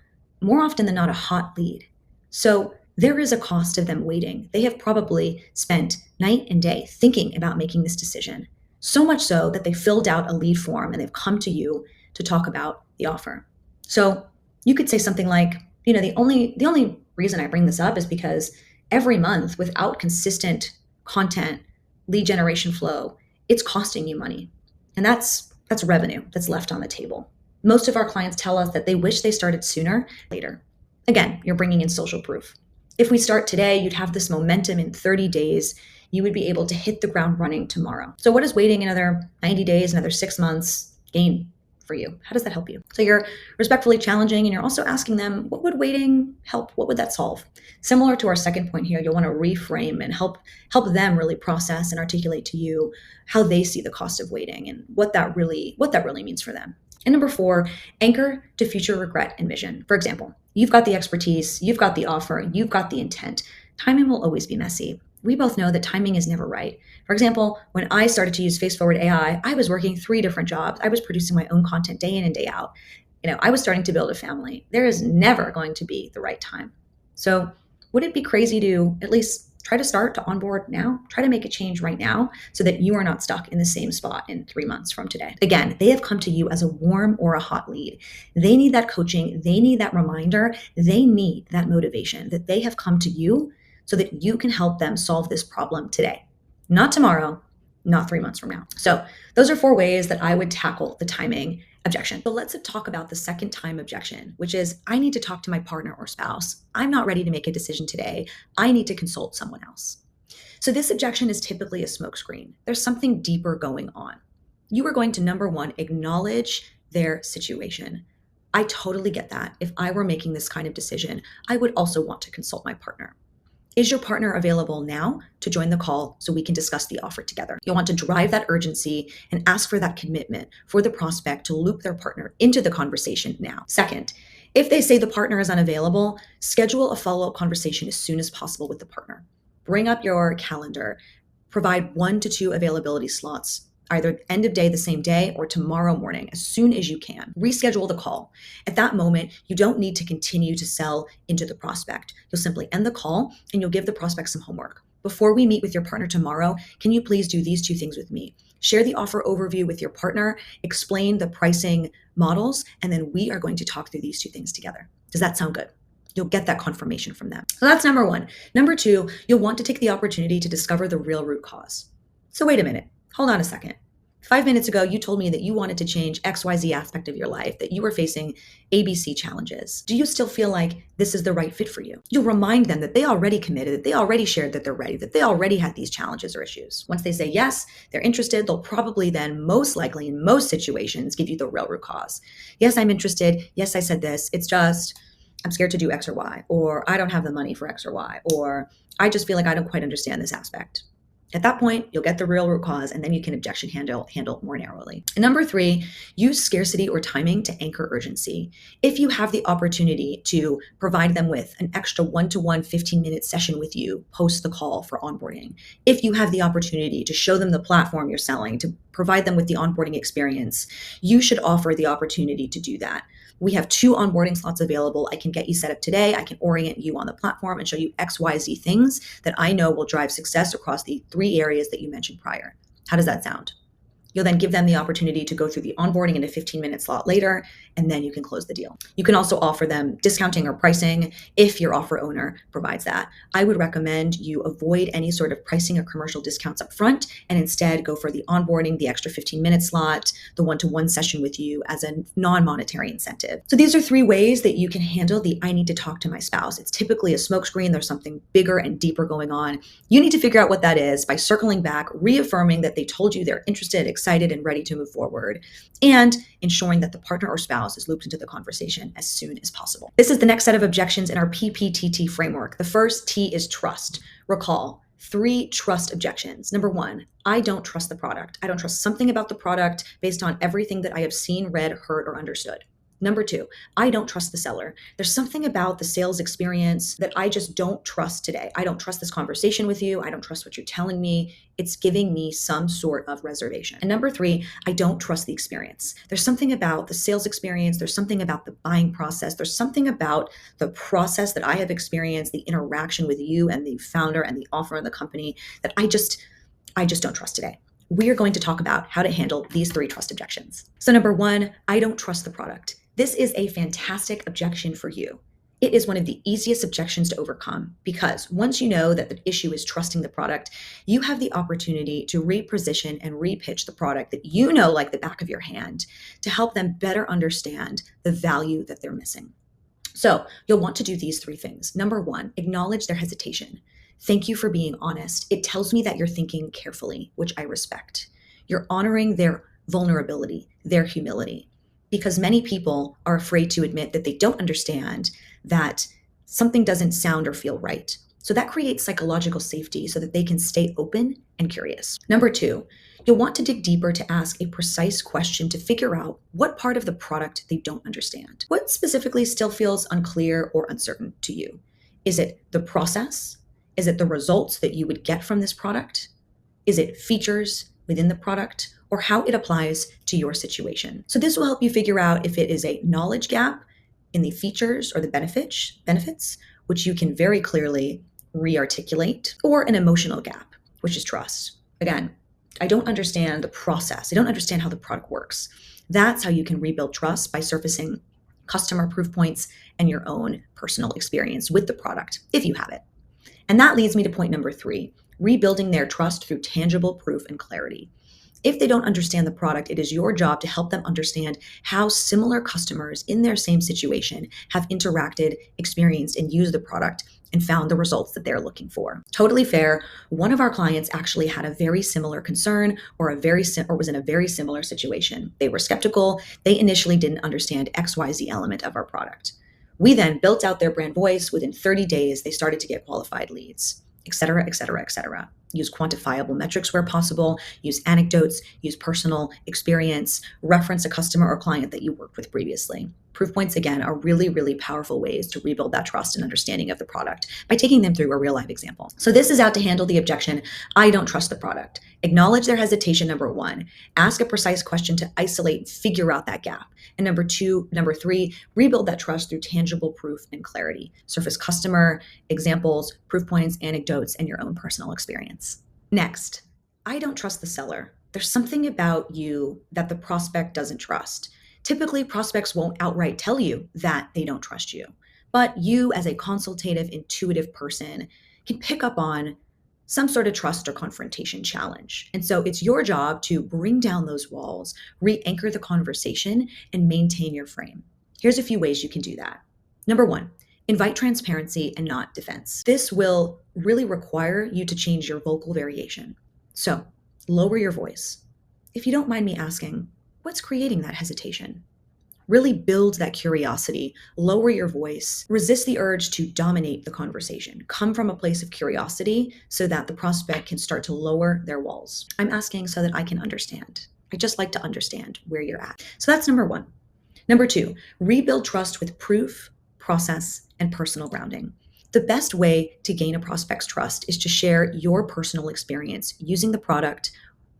more often than not a hot lead. So there is a cost of them waiting. They have probably spent night and day thinking about making this decision, so much so that they filled out a lead form and they've come to you to talk about the offer. So you could say something like, the only reason I bring this up is because every month without consistent content, lead generation flow, it's costing you money. And that's revenue that's left on the table. Most of our clients tell us that they wish they started sooner, later. Again, you're bringing in social proof. If we start today, you'd have this momentum in 30 days. You would be able to hit the ground running tomorrow. So what does waiting another 90 days, another 6 months gain for you? How does that help you? So you're respectfully challenging, and you're also asking them, what would waiting help? What would that solve? Similar to our second point here, you'll want to reframe and help them really process and articulate to you how they see the cost of waiting and what that really means for them. And number 4, anchor to future regret and vision. For example, you've got the expertise, you've got the offer, you've got the intent. Timing will always be messy. We both know that timing is never right. For example, when I started to use face-forward AI, I was working 3 different jobs. I was producing my own content day in and day out. I was starting to build a family. There is never going to be the right time. So would it be crazy to at least try to start to onboard now? Try to make a change right now so that you are not stuck in the same spot in 3 months from today. Again, they have come to you as a warm or a hot lead. They need that coaching. They need that reminder. They need that motivation that they have come to you so that you can help them solve this problem today, not tomorrow, not 3 months from now. So those are 4 ways that I would tackle the timing objection. So let's talk about the second time objection, which is I need to talk to my partner or spouse. I'm not ready to make a decision today. I need to consult someone else. So this objection is typically a smokescreen. There's something deeper going on. You are going to, number 1, acknowledge their situation. I totally get that. If I were making this kind of decision, I would also want to consult my partner. Is your partner available now to join the call so we can discuss the offer together? You'll want to drive that urgency and ask for that commitment for the prospect to loop their partner into the conversation now. Second, if they say the partner is unavailable, schedule a follow-up conversation as soon as possible with the partner. Bring up your calendar, provide 1 to 2 availability slots, either end of day the same day or tomorrow morning, as soon as you can. Reschedule the call. At that moment, you don't need to continue to sell into the prospect. You'll simply end the call and you'll give the prospect some homework. Before we meet with your partner tomorrow, can you please do these 2 things with me? Share the offer overview with your partner, explain the pricing models, and then we are going to talk through these 2 things together. Does that sound good? You'll get that confirmation from them. So that's number 1. Number 2, you'll want to take the opportunity to discover the real root cause. So wait a minute. Hold on a second. 5 minutes ago, you told me that you wanted to change XYZ aspect of your life, that you were facing ABC challenges. Do you still feel like this is the right fit for you? You'll remind them that they already committed, that they already shared that they're ready, that they already had these challenges or issues. Once they say yes, they're interested, they'll probably then most likely in most situations give you the real root cause. Yes, I'm interested. Yes, I said this. It's just I'm scared to do X or Y, or I don't have the money for X or Y, or I just feel like I don't quite understand this aspect. At that point, you'll get the real root cause, and then you can objection handle more narrowly. And number 3, use scarcity or timing to anchor urgency. If you have the opportunity to provide them with an extra 1-to-1 15-minute session with you post the call for onboarding, if you have the opportunity to show them the platform you're selling, to provide them with the onboarding experience, you should offer the opportunity to do that. We have 2 onboarding slots available. I can get you set up today. I can orient you on the platform and show you XYZ things that I know will drive success across the 3 areas that you mentioned prior. How does that sound? You'll then give them the opportunity to go through the onboarding in a 15-minute slot later, and then you can close the deal. You can also offer them discounting or pricing if your offer owner provides that. I would recommend you avoid any sort of pricing or commercial discounts up front and instead go for the onboarding, the extra 15-minute slot, the 1-to-1 session with you as a non-monetary incentive. So these are 3 ways that you can handle the I need to talk to my spouse. It's typically a smokescreen. There's something bigger and deeper going on. You need to figure out what that is by circling back, reaffirming that they told you they're interested, excited, and ready to move forward, and ensuring that the partner or spouse is looped into the conversation as soon as possible. This is the next set of objections in our PPTT framework. The first T is trust. Recall 3 trust objections. Number 1, I don't trust the product. I don't trust something about the product based on everything that I have seen, read, heard, or understood. Number 2, I don't trust the seller. There's something about the sales experience that I just don't trust today. I don't trust this conversation with you. I don't trust what you're telling me. It's giving me some sort of reservation. And number 3, I don't trust the experience. There's something about the sales experience. There's something about the buying process. There's something about the process that I have experienced, the interaction with you and the founder and the offer in the company that I just don't trust today. We are going to talk about how to handle these 3 trust objections. So number 1, I don't trust the product. This is a fantastic objection for you. It is one of the easiest objections to overcome because once you know that the issue is trusting the product, you have the opportunity to reposition and repitch the product that you know like the back of your hand to help them better understand the value that they're missing. So you'll want to do these 3 things. Number 1, acknowledge their hesitation. Thank you for being honest. It tells me that you're thinking carefully, which I respect. You're honoring their vulnerability, their humility. Because many people are afraid to admit that they don't understand, that something doesn't sound or feel right. So that creates psychological safety so that they can stay open and curious. Number 2, you'll want to dig deeper to ask a precise question to figure out what part of the product they don't understand. What specifically still feels unclear or uncertain to you? Is it the process? Is it the results that you would get from this product? Is it features within the product? Or how it applies to your situation. So this will help you figure out if it is a knowledge gap in the features or the benefits, which you can very clearly re-articulate, or an emotional gap, which is trust. Again, I don't understand the process. I don't understand how the product works. That's how you can rebuild trust by surfacing customer proof points and your own personal experience with the product, if you have it. And that leads me to point number 3, rebuilding their trust through tangible proof and clarity. If they don't understand the product, it is your job to help them understand how similar customers in their same situation have interacted, experienced, and used the product and found the results that they're looking for. Totally fair. One of our clients actually had a very similar concern or was in a very similar situation. They were skeptical. They initially didn't understand XYZ element of our product. We then built out their brand voice. Within 30 days, they started to get qualified leads, et cetera, et cetera, et cetera. Use quantifiable metrics where possible, use anecdotes, use personal experience, reference a customer or client that you worked with previously. Proof points, again, are really, really powerful ways to rebuild that trust and understanding of the product by taking them through a real life example. So this is out to handle the objection, I don't trust the product. Acknowledge their hesitation, number one. Ask a precise question to isolate and figure out that gap. And number three, rebuild that trust through tangible proof and clarity. Surface customer examples, proof points, anecdotes, and your own personal experience. Next, I don't trust the seller. There's something about you that the prospect doesn't trust. Typically, prospects won't outright tell you that they don't trust you, but you as a consultative, intuitive person can pick up on some sort of trust or confrontation challenge. And so it's your job to bring down those walls, re-anchor the conversation, and maintain your frame. Here's a few ways you can do that. Number one, invite transparency and not defense. This will really require you to change your vocal variation. So lower your voice. If you don't mind me asking, what's creating that hesitation? Really build that curiosity, lower your voice, resist the urge to dominate the conversation. Come from a place of curiosity so that the prospect can start to lower their walls. I'm asking so that I can understand. I just like to understand where you're at. So that's number one. Number two, rebuild trust with proof, process, and personal grounding. The best way to gain a prospect's trust is to share your personal experience using the product,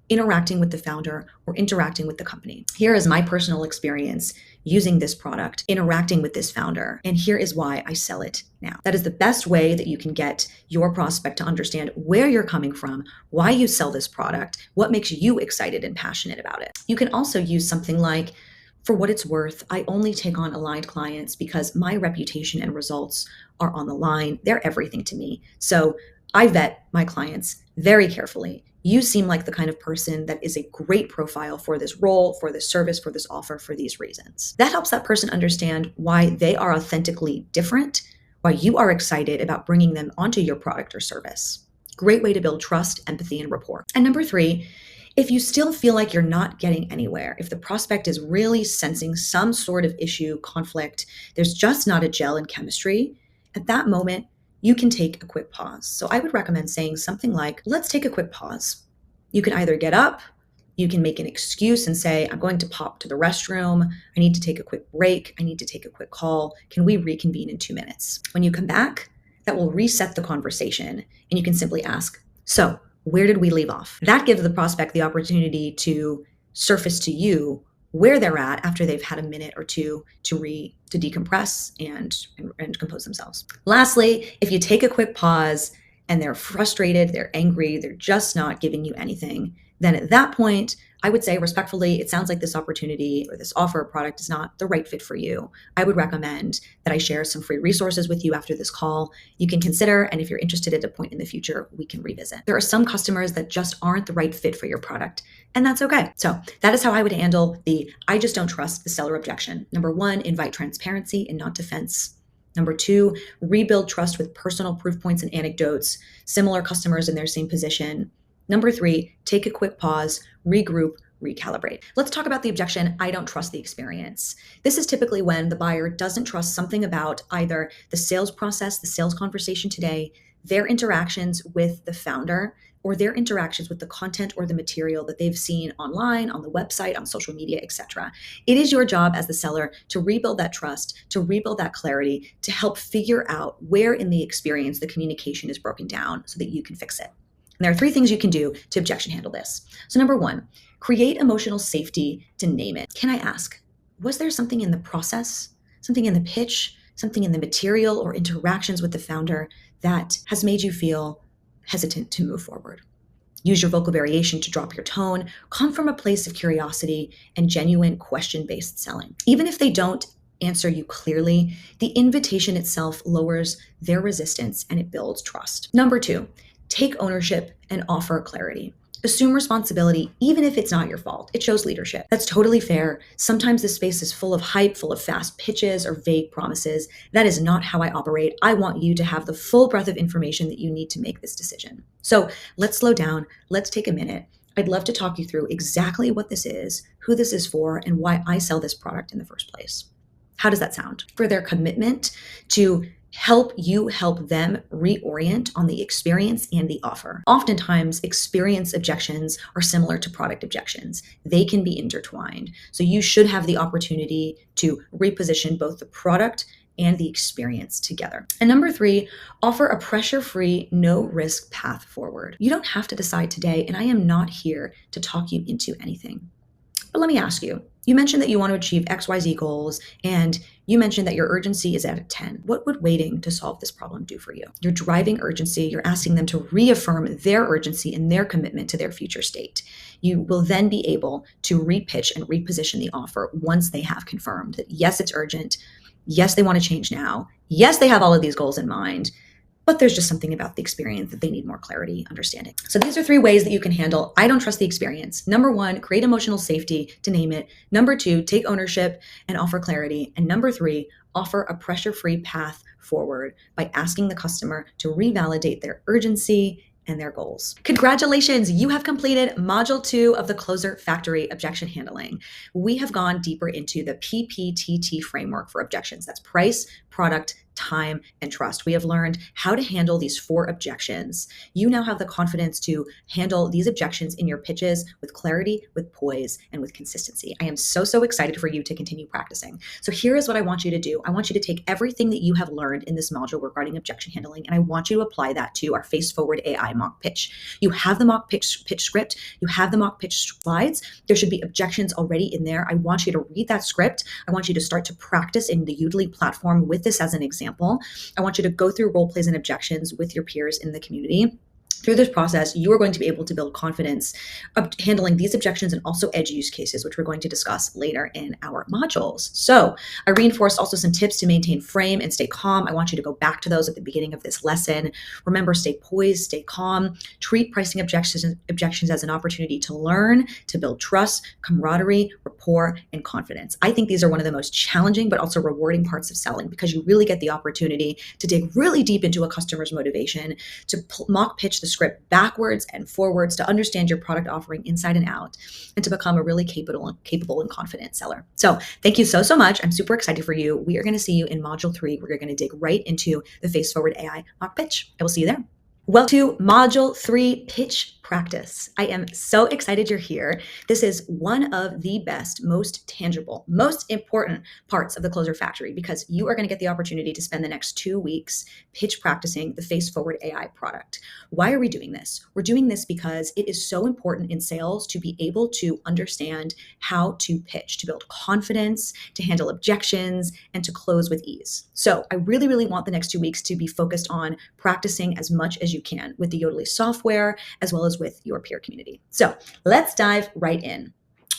interacting with the founder, or interacting with the company. Here is my personal experience using this product, interacting with this founder, and here is why I sell it now. That is the best way that you can get your prospect to understand where you're coming from, why you sell this product, what makes you excited and passionate about it. You can also use something like, for what it's worth, I only take on aligned clients because my reputation and results are on the line. They're everything to me. So I vet my clients very carefully. You seem like the kind of person that is a great profile for this role, for this service, for this offer, for these reasons. That helps that person understand why they are authentically different, why you are excited about bringing them onto your product or service. Great way to build trust, empathy, and rapport. And number three, if you still feel like you're not getting anywhere, if the prospect is really sensing some sort of issue, conflict, there's just not a gel in chemistry, at that moment, you can take a quick pause. So I would recommend saying something like, let's take a quick pause. You can either get up, you can make an excuse and say, I'm going to pop to the restroom. I need to take a quick break. I need to take a quick call. Can we reconvene in 2 minutes? When you come back, that will reset the conversation and you can simply ask, so where did we leave off? That gives the prospect the opportunity to surface to you where they're at after they've had a minute or two to decompress and compose themselves. Lastly, if you take a quick pause and they're frustrated, they're angry, they're just not giving you anything, then at that point, I would say respectfully, it sounds like this opportunity or this offer or product is not the right fit for you. I would recommend that I share some free resources with you after this call. You can consider, and if you're interested at a point in the future, we can revisit. There are some customers that just aren't the right fit for your product, and that's okay. So that is how I would handle the I just don't trust the seller objection. Number one, invite transparency and not defense. Number two, rebuild trust with personal proof points and anecdotes, similar customers in their same position. Number three, take a quick pause, regroup, recalibrate. Let's talk about the objection, I don't trust the experience. This is typically when the buyer doesn't trust something about either the sales process, the sales conversation today, their interactions with the founder, or their interactions with the content or the material that they've seen online, on the website, on social media, etc. It is your job as the seller to rebuild that trust, to rebuild that clarity, to help figure out where in the experience the communication is broken down so that you can fix it. And there are three things you can do to objection handle this. So number one, create emotional safety to name it. Can I ask, was there something in the process, something in the pitch, something in the material or interactions with the founder that has made you feel hesitant to move forward? Use your vocal variation to drop your tone. Come from a place of curiosity and genuine question-based selling. Even if they don't answer you clearly, the invitation itself lowers their resistance and it builds trust. Number two, take ownership and offer clarity. Assume responsibility, even if it's not your fault. It shows leadership. That's totally fair. Sometimes this space is full of hype, full of fast pitches or vague promises. That is not how I operate. I want you to have the full breadth of information that you need to make this decision. So let's slow down. Let's take a minute. I'd love to talk you through exactly what this is, who this is for, and why I sell this product in the first place. How does that sound? For their commitment to help you help them reorient on the experience and the offer. Oftentimes, experience objections are similar to product objections. They can be intertwined. So you should have the opportunity to reposition both the product and the experience together. And number 3, offer a pressure-free, no-risk path forward. You don't have to decide today, and I am not here to talk you into anything. But let me ask you, you mentioned that you want to achieve XYZ goals, and you mentioned that your urgency is at a 10. What would waiting to solve this problem do for you? You're driving urgency. You're asking them to reaffirm their urgency and their commitment to their future state. You will then be able to repitch and reposition the offer once they have confirmed that, yes, it's urgent. Yes, they want to change now. Yes, they have all of these goals in mind. But there's just something about the experience that they need more clarity, understanding. So these are 3 ways that you can handle I don't trust the experience. Number 1, create emotional safety, to name it. Number 2, take ownership and offer clarity. And number 3, offer a pressure-free path forward by asking the customer to revalidate their urgency and their goals. Congratulations, you have completed Module 2 of the Closer Factory Objection Handling. We have gone deeper into the PPTT framework for objections. That's price, product, time, and trust. We have learned how to handle these 4 objections. You now have the confidence to handle these objections in your pitches with clarity, with poise, and with consistency. I am so excited for you to continue practicing. So here is what I want you to do. I want you to take everything that you have learned in this module regarding objection handling, and I want you to apply that to our Face Forward AI mock pitch. You have the mock pitch script. You have the mock pitch slides. There should be objections already in there. I want you to read that script. I want you to start to practice in the Udemy platform with this as an example. I want you to go through role plays and objections with your peers in the community. Through this process, you are going to be able to build confidence of handling these objections and also edge use cases, which we're going to discuss later in our modules. So I reinforced also some tips to maintain frame and stay calm. I want you to go back to those at the beginning of this lesson. Remember, stay poised, stay calm, treat pricing objections as an opportunity to learn, to build trust, camaraderie, rapport, and confidence. I think these are one of the most challenging but also rewarding parts of selling because you really get the opportunity to dig really deep into a customer's motivation, to mock pitch the script backwards and forwards, to understand your product offering inside and out, and to become a really capable and confident seller. So thank you so much. I'm super excited for you. We are going to see you in Module 3, where you're going to dig right into the Face Forward AI mock pitch. I will see you there. Welcome to Module 3, Pitch Practice. I am so excited you're here. This is one of the best, most tangible, most important parts of the Closer Factory because you are going to get the opportunity to spend the next 2 weeks pitch practicing the Face Forward AI product. Why are we doing this? We're doing this because it is so important in sales to be able to understand how to pitch, to build confidence, to handle objections, and to close with ease. So I really want the next 2 weeks to be focused on practicing as much as you can with the Yodlee software, as well as with your peer community. So let's dive right in.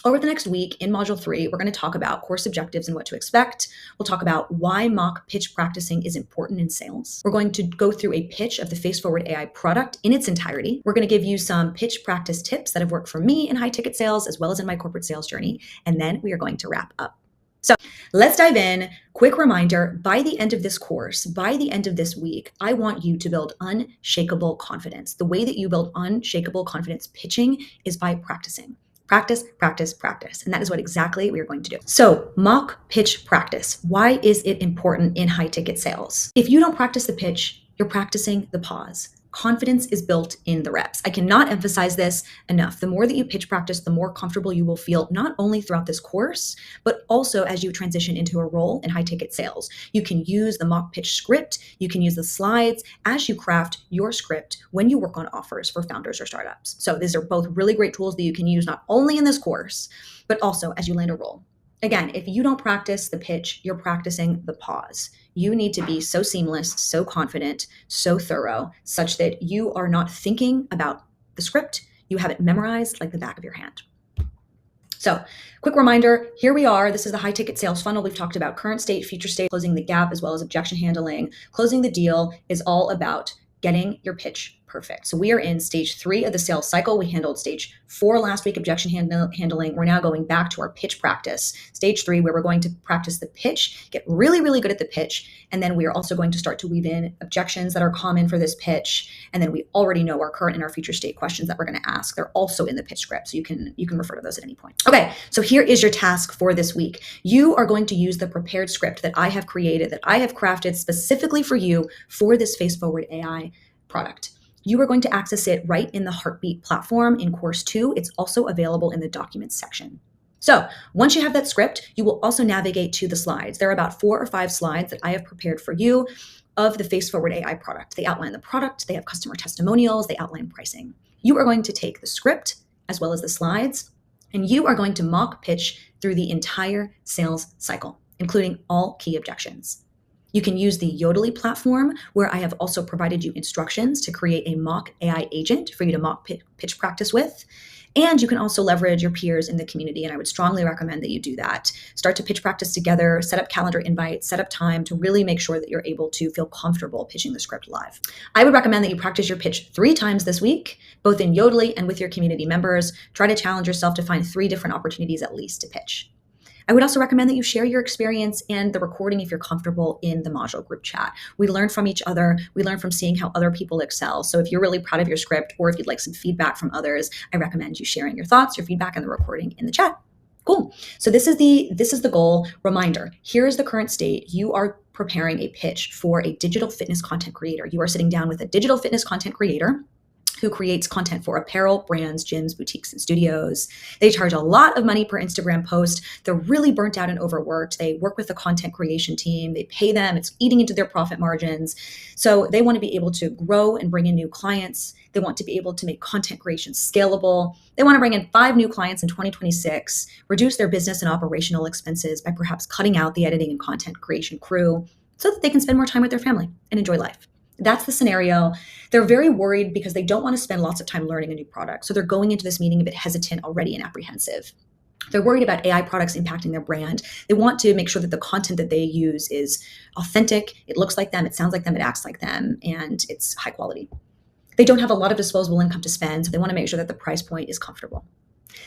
Over the next week in Module 3, we're going to talk about course objectives and what to expect. We'll talk about why mock pitch practicing is important in sales. We're going to go through a pitch of the Face Forward AI product in its entirety. We're going to give you some pitch practice tips that have worked for me in high ticket sales, as well as in my corporate sales journey. And then we are going to wrap up. So let's dive in. Quick reminder, by the end of this course, by the end of this week, I want you to build unshakable confidence. The way that you build unshakable confidence pitching is by practicing. Practice. And that is what exactly we are going to do. So mock pitch practice. Why is it important in high ticket sales? If you don't practice the pitch, you're practicing the pause. Confidence is built in the reps. I cannot emphasize this enough. The more that you pitch practice, the more comfortable you will feel, not only throughout this course, but also as you transition into a role in high ticket sales. You can use the mock pitch script. You can use the slides as you craft your script when you work on offers for founders or startups. So these are both really great tools that you can use not only in this course, but also as you land a role. Again, if you don't practice the pitch, you're practicing the pause. You need to be so seamless, so confident, so thorough, such that you are not thinking about the script. You have it memorized like the back of your hand. So quick reminder, here we are. This is the high ticket sales funnel. We've talked about current state, future state, closing the gap, as well as objection handling. Closing the deal is all about getting your pitch perfect. So we are in stage 3 of the sales cycle. We handled stage 4 last week, objection handling. We're now going back to our pitch practice. Stage 3, where we're going to practice the pitch, get really, really good at the pitch. And then we are also going to start to weave in objections that are common for this pitch. And then we already know our current and our future state questions that we're going to ask. They're also in the pitch script. So you can refer to those at any point. Okay, so here is your task for this week. You are going to use the prepared script that I have created, that I have crafted specifically for you for this Face Forward AI product. You are going to access it right in the Heartbeat platform in course 2. It's also available in the documents section. So once you have that script, you will also navigate to the slides. There are about 4 or 5 slides that I have prepared for you of the Face Forward AI product. They outline the product, they have customer testimonials, they outline pricing. You are going to take the script as well as the slides, and you are going to mock pitch through the entire sales cycle, including all key objections. You can use the Yodely platform, where I have also provided you instructions to create a mock AI agent for you to mock pitch practice with. And you can also leverage your peers in the community, and I would strongly recommend that you do that. Start to pitch practice together, set up calendar invites, set up time to really make sure that you're able to feel comfortable pitching the script live. I would recommend that you practice your pitch 3 times this week, both in Yodely and with your community members. Try to challenge yourself to find 3 different opportunities at least to pitch. I would also recommend that you share your experience and the recording if you're comfortable in the module group chat. We learn from each other. We learn from seeing how other people excel. So if you're really proud of your script, or if you'd like some feedback from others, I recommend you sharing your thoughts, your feedback, and the recording in the chat. Cool. So this is the goal. Reminder, here is the current state. You are preparing a pitch for a digital fitness content creator. You are sitting down with a digital fitness content creator who creates content for apparel, brands, gyms, boutiques, and studios. They charge a lot of money per Instagram post. They're really burnt out and overworked. They work with the content creation team. They pay them. It's eating into their profit margins. So they want to be able to grow and bring in new clients. They want to be able to make content creation scalable. They want to bring in 5 new clients in 2026, reduce their business and operational expenses by perhaps cutting out the editing and content creation crew so that they can spend more time with their family and enjoy life. That's the scenario. They're very worried because they don't want to spend lots of time learning a new product. So they're going into this meeting a bit hesitant already and apprehensive. They're worried about AI products impacting their brand. They want to make sure that the content that they use is authentic. It looks like them. It sounds like them. It acts like them. And it's high quality. They don't have a lot of disposable income to spend. So they want to make sure that the price point is comfortable.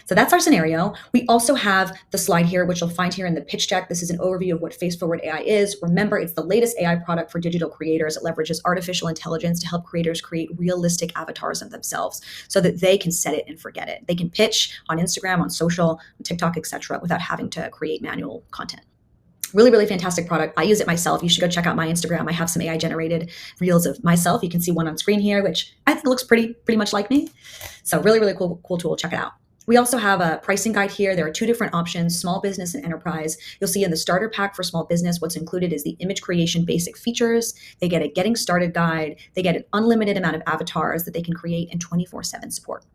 So that's our scenario. We also have the slide here, which you'll find here in the pitch deck. This is an overview of what Face Forward AI is. Remember, it's the latest AI product for digital creators. It leverages artificial intelligence to help creators create realistic avatars of themselves so that they can set it and forget it. They can pitch on Instagram, on social, on TikTok, etc., without having to create manual content. Really, really fantastic product. I use it myself. You should go check out my Instagram. I have some AI generated reels of myself. You can see one on screen here, which I think looks pretty much like me. So really, really cool tool. Check it out. We also have a pricing guide here. There are 2 different options, small business and enterprise. You'll see in the starter pack for small business, what's included is the image creation basic features. They get a getting started guide. They get an unlimited amount of avatars that they can create and 24/7 support.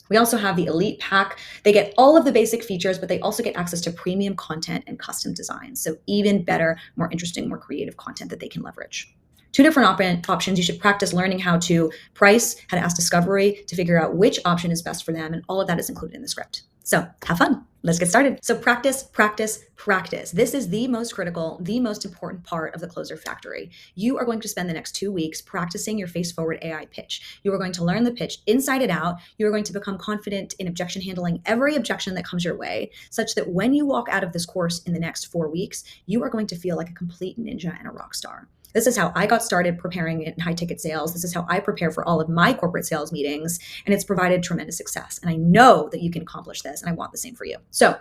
We also have the elite pack. They get all of the basic features, but they also get access to premium content and custom designs. So even better, more interesting, more creative content that they can leverage. 2 different options. You should practice learning how to price, how to ask discovery to figure out which option is best for them. And all of that is included in the script. So have fun. Let's get started. So practice, practice, practice. This is the most critical, the most important part of the Closer Factory. You are going to spend the next 2 weeks practicing your Face Forward AI pitch. You are going to learn the pitch inside and out. You are going to become confident in objection handling every objection that comes your way, such that when you walk out of this course in the next 4 weeks, you are going to feel like a complete ninja and a rock star. This is how I got started preparing in high ticket sales. This is how I prepare for all of my corporate sales meetings, and it's provided tremendous success. And I know that you can accomplish this, and I want the same for you. So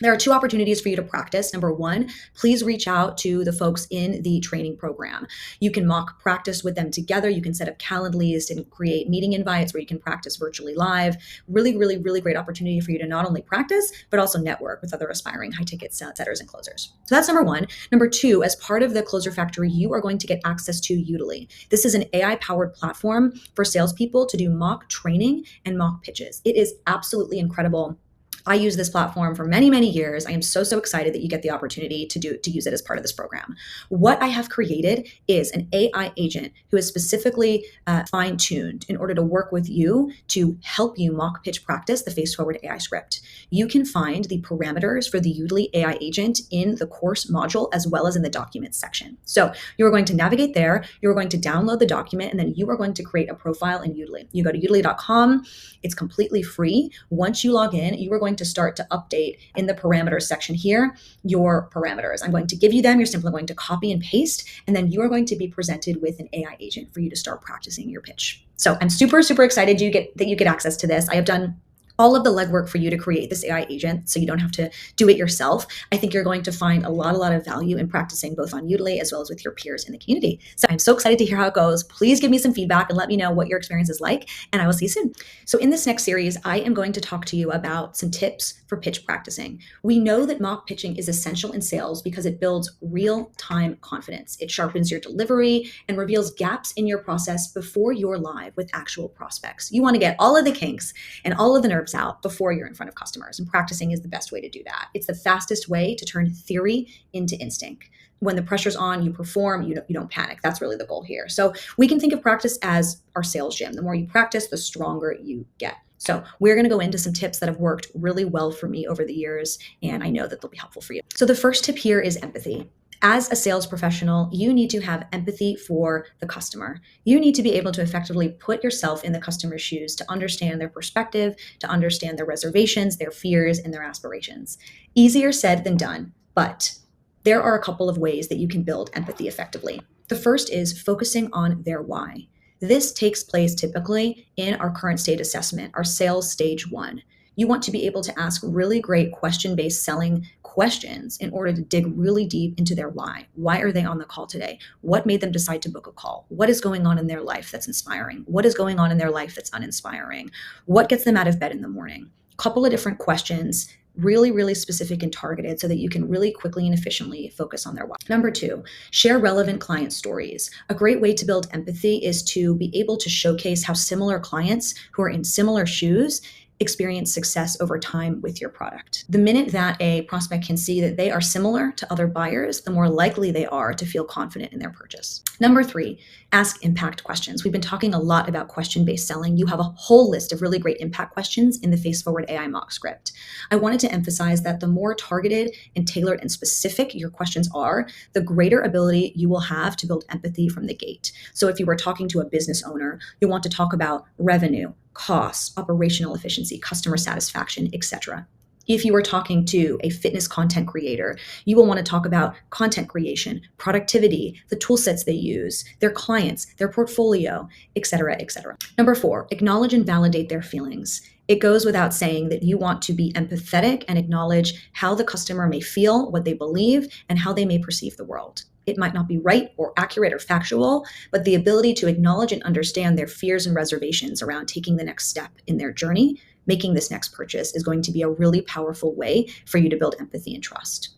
there are 2 opportunities for you to practice. Number 1, please reach out to the folks in the training program. You can mock practice with them together. You can set up Calendlies and create meeting invites where you can practice virtually live. Really, really, really great opportunity for you to not only practice, but also network with other aspiring high ticket setters and closers. So that's number 1. Number 2, as part of the Closer Factory, you are going to get access to Yodely. This is an AI-powered platform for salespeople to do mock training and mock pitches. It is absolutely incredible. I use this platform for many, many years. I am so, so excited that you get the opportunity to use it as part of this program. What I have created is an AI agent who is specifically fine-tuned in order to work with you to help you mock pitch practice the face-forward AI script. You can find the parameters for the Udely AI agent in the course module as well as in the documents section. So you are going to navigate there, you are going to download the document, and then you are going to create a profile in Udely. You go to udely.com. It's completely free. Once you log in, you are going to start to update in the parameters section here your parameters. I'm going to give you them. You're simply going to copy and paste, and then you are going to be presented with an AI agent for you to start practicing your pitch. So I'm super, super excited that you get access to this. I have done all of the legwork for you to create this AI agent so you don't have to do it yourself. I think you're going to find a lot of value in practicing both on Udely as well as with your peers in the community. So I'm so excited to hear how it goes. Please give me some feedback and let me know what your experience is like, and I will see you soon. So in this next series, I am going to talk to you about some tips for pitch practicing. We know that mock pitching is essential in sales because it builds real-time confidence. It sharpens your delivery and reveals gaps in your process before you're live with actual prospects. You want to get all of the kinks and all of the nerves out before you're in front of customers, and practicing is the best way to do that. It's the fastest way to turn theory into instinct. When the pressure's on, you perform, you don't panic. That's really the goal here. So we can think of practice as our sales gym. The more you practice, the stronger you get. So we're going to go into some tips that have worked really well for me over the years, and I know that they'll be helpful for you. So the first tip here is empathy. As a sales professional, you need to have empathy for the customer. You need to be able to effectively put yourself in the customer's shoes to understand their perspective, to understand their reservations, their fears, and their aspirations. Easier said than done, but there are a couple of ways that you can build empathy effectively. The first is focusing on their why. This takes place typically in our current state assessment, our sales stage 1. You want to be able to ask really great question-based selling questions in order to dig really deep into their why. Why are they on the call today? What made them decide to book a call? What is going on in their life that's inspiring? What is going on in their life that's uninspiring? What gets them out of bed in the morning? A couple of different questions, really specific and targeted so that you can really quickly and efficiently focus on their why. Number 2, share relevant client stories. A great way to build empathy is to be able to showcase how similar clients who are in similar shoes experience success over time with your product. The minute that a prospect can see that they are similar to other buyers, the more likely they are to feel confident in their purchase. Number 3, ask impact questions. We've been talking a lot about question-based selling. You have a whole list of really great impact questions in the Face-Forward AI mock script. I wanted to emphasize that the more targeted and tailored and specific your questions are, the greater ability you will have to build empathy from the gate. So if you were talking to a business owner, you'll want to talk about revenue, costs, operational efficiency, customer satisfaction, etc. If you were talking to a fitness content creator, you will want to talk about content creation, productivity, the tool sets they use, their clients, their portfolio, etc., etc. Number 4, acknowledge and validate their feelings. It goes without saying that you want to be empathetic and acknowledge how the customer may feel, what they believe, and how they may perceive the world. It might not be right or accurate or factual, but the ability to acknowledge and understand their fears and reservations around taking the next step in their journey, making this next purchase, is going to be a really powerful way for you to build empathy and trust.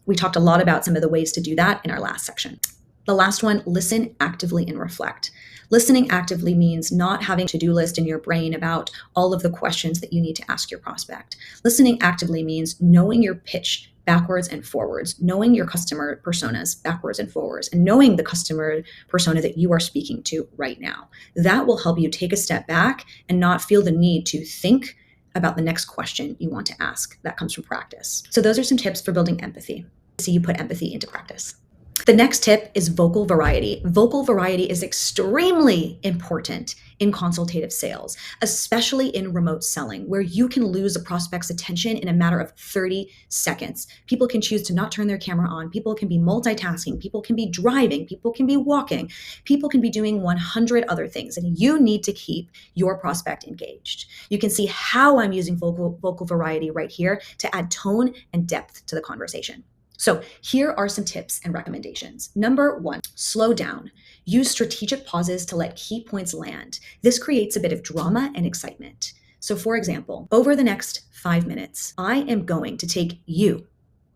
We talked a lot about some of the ways to do that in our last section. The last one, listen actively and reflect. Listening actively means not having a to-do list in your brain about all of the questions that you need to ask your prospect. Listening actively means knowing your pitch backwards and forwards, knowing your customer personas backwards and forwards, and knowing the customer persona that you are speaking to right now. That will help you take a step back and not feel the need to think about the next question you want to ask. That comes from practice. So those are some tips for building empathy. So you put empathy into practice. The next tip is vocal variety. Vocal variety is extremely important in consultative sales, especially in remote selling, where you can lose a prospect's attention in a matter of 30 seconds. People can choose to not turn their camera on. People can be multitasking. People can be driving. People can be walking. People can be doing 100 other things, and you need to keep your prospect engaged. You can see how I'm using vocal variety right here to add tone and depth to the conversation. So here are some tips and recommendations. Number 1, slow down. Use strategic pauses to let key points land. This creates a bit of drama and excitement. So for example, over the next 5 minutes, I am going to take you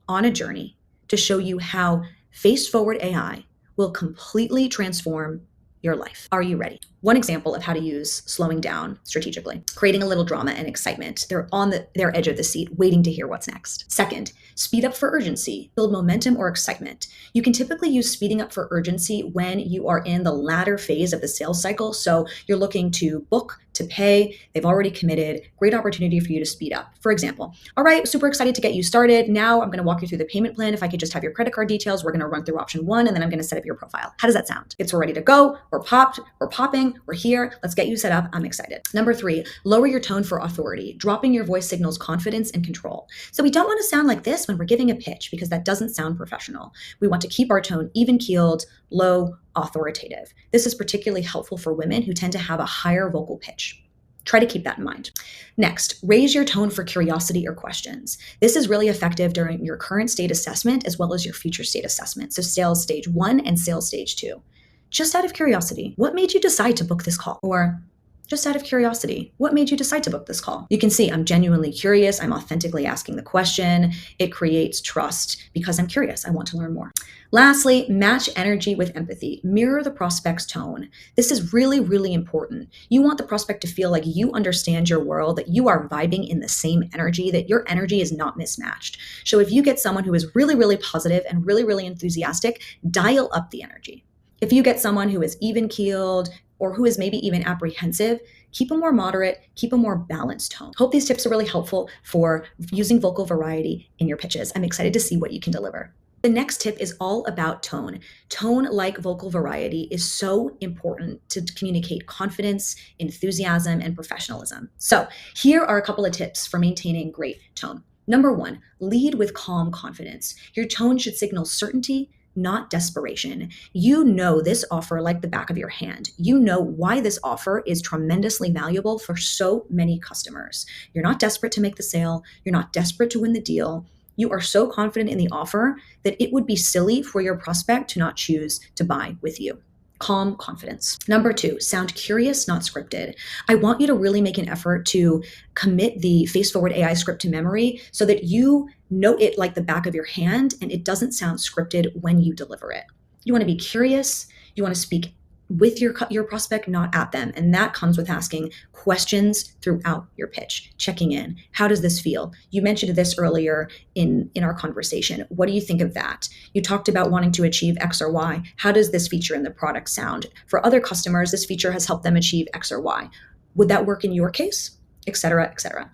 on a journey to show you how Face-Forward AI will completely transform your life. Are you ready? One example of how to use slowing down strategically, creating a little drama and excitement. They're on their edge of the seat, waiting to hear what's next. Second, speed up for urgency, build momentum or excitement. You can typically use speeding up for urgency when you are in the latter phase of the sales cycle. So you're looking to book, to pay, they've already committed, great opportunity for you to speed up. For example, all right, super excited to get you started. Now I'm going to walk you through the payment plan. If I could just have your credit card details, we're going to run through option one, and then I'm going to set up your profile. How does that sound? It's ready to go. We're popping, we're here. Let's get you set up. I'm excited. Number three, lower your tone for authority. Dropping your voice signals confidence and control. So we don't want to sound like this when we're giving a pitch because that doesn't sound professional. We want to keep our tone even keeled, low, authoritative. This is particularly helpful for women who tend to have a higher vocal pitch. Try to keep that in mind. Next, raise your tone for curiosity or questions. This is really effective during your current state assessment as well as your future state assessment. So sales stage 1 and sales stage 2. Just out of curiosity, what made you decide to book this call? Or just out of curiosity, what made you decide to book this call? You can see I'm genuinely curious. I'm authentically asking the question. It creates trust because I'm curious. I want to learn more. Lastly, match energy with empathy. Mirror the prospect's tone. This is really, really important. You want the prospect to feel like you understand your world, that you are vibing in the same energy, that your energy is not mismatched. So if you get someone who is really, really positive and really, really enthusiastic, dial up the energy. If you get someone who is even-keeled or who is maybe even apprehensive, keep a more moderate, keep a more balanced tone. Hope these tips are really helpful for using vocal variety in your pitches. I'm excited to see what you can deliver. The next tip is all about tone. Tone, like vocal variety, is so important to communicate confidence, enthusiasm, and professionalism. So here are a couple of tips for maintaining great tone. Number one, lead with calm confidence. Your tone should signal certainty, not desperation. You know this offer like the back of your hand. You know why this offer is tremendously valuable for so many customers. You're not desperate to make the sale. You're not desperate to win the deal. You are so confident in the offer that it would be silly for your prospect to not choose to buy with you. Calm confidence. Number two, sound curious, not scripted. I want you to really make an effort to commit the face-forward AI script to memory so that you know it like the back of your hand and it doesn't sound scripted when you deliver it. You want to be curious. You want to speak with your prospect, not at them. And that comes with asking questions throughout your pitch, checking in. How does this feel? You mentioned this earlier in our conversation. What do you think of that? You talked about wanting to achieve X or Y. How does this feature in the product sound? For other customers, this feature has helped them achieve X or Y. Would that work in your case? Et cetera, et cetera.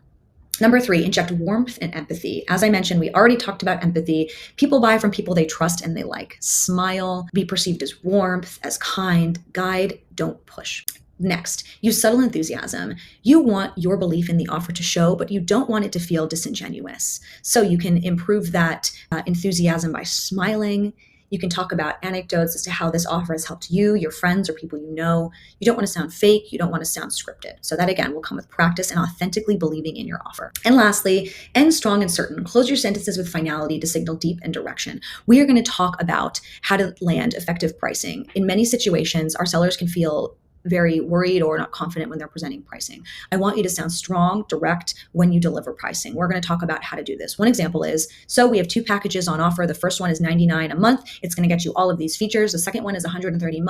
Number three, inject warmth and empathy. As I mentioned, we already talked about empathy. People buy from people they trust and they like. Smile, be perceived as warmth, as kind, guide, don't push. Next, use subtle enthusiasm. You want your belief in the offer to show, but you don't want it to feel disingenuous. So you can improve that enthusiasm by smiling. You can talk about anecdotes as to how this offer has helped you, your friends, or people you know. You don't want to sound fake. You don't want to sound scripted. So that, again, will come with practice and authentically believing in your offer. And lastly, end strong and certain. Close your sentences with finality to signal deep and direction. We are going to talk about how to land effective pricing. In many situations, our sellers can feel very worried or not confident when they're presenting pricing. I want you to sound strong, direct when you deliver pricing. We're going to talk about how to do this. One example is, so we have two packages on offer. The first one is $99 a month. It's going to get you all of these features. The second one is $139 a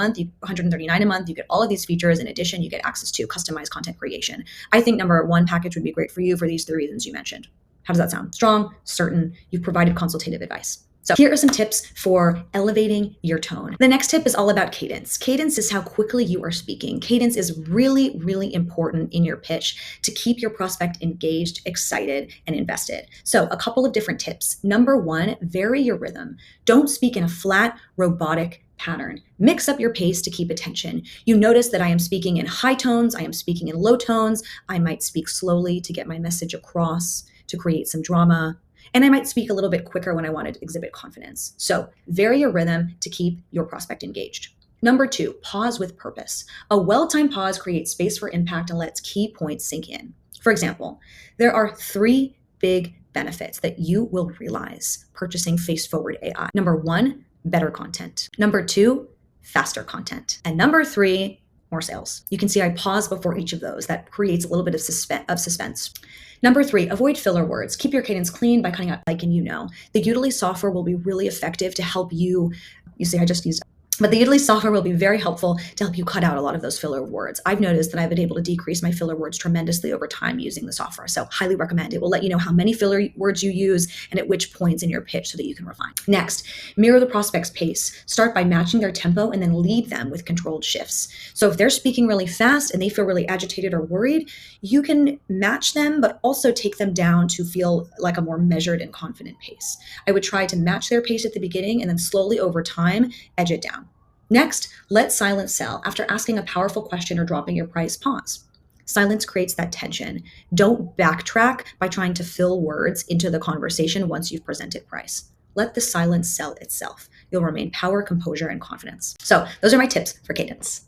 month. You get all of these features. In addition, you get access to customized content creation. I think number one package would be great for you for these three reasons you mentioned. How does that sound? Strong, certain. You've provided consultative advice. So here are some tips for elevating your tone. The next tip is all about cadence. Cadence is how quickly you are speaking. Cadence is really, really important in your pitch to keep your prospect engaged, excited, and invested. So a couple of different tips. Number one, vary your rhythm. Don't speak in a flat, robotic pattern. Mix up your pace to keep attention. You notice that I am speaking in high tones. I am speaking in low tones. I might speak slowly to get my message across, to create some drama. And I might speak a little bit quicker when I want to exhibit confidence. So vary your rhythm to keep your prospect engaged. Number two, pause with purpose. A well-timed pause creates space for impact and lets key points sink in. For example, there are three big benefits that you will realize purchasing face-forward AI. Number one, better content. Number two, faster content. And number three, more sales. You can see I pause before each of those. That creates a little bit of suspense. Number three, avoid filler words. Keep your cadence clean by cutting out like and you know. The Udily software will be really effective to help you. You see, I just used But the Italy software will be very helpful to help you cut out a lot of those filler words. I've noticed that I've been able to decrease my filler words tremendously over time using the software. So highly recommend. It will let you know how many filler words you use and at which points in your pitch so that you can refine. Next, mirror the prospect's pace. Start by matching their tempo and then lead them with controlled shifts. So if they're speaking really fast and they feel really agitated or worried, you can match them, but also take them down to feel like a more measured and confident pace. I would try to match their pace at the beginning and then slowly over time, edge it down. Next, let silence sell. After asking a powerful question or dropping your price, pause. Silence creates that tension. Don't backtrack by trying to fill words into the conversation once you've presented price. Let the silence sell itself. You'll remain power, composure, and confidence. So those are my tips for cadence.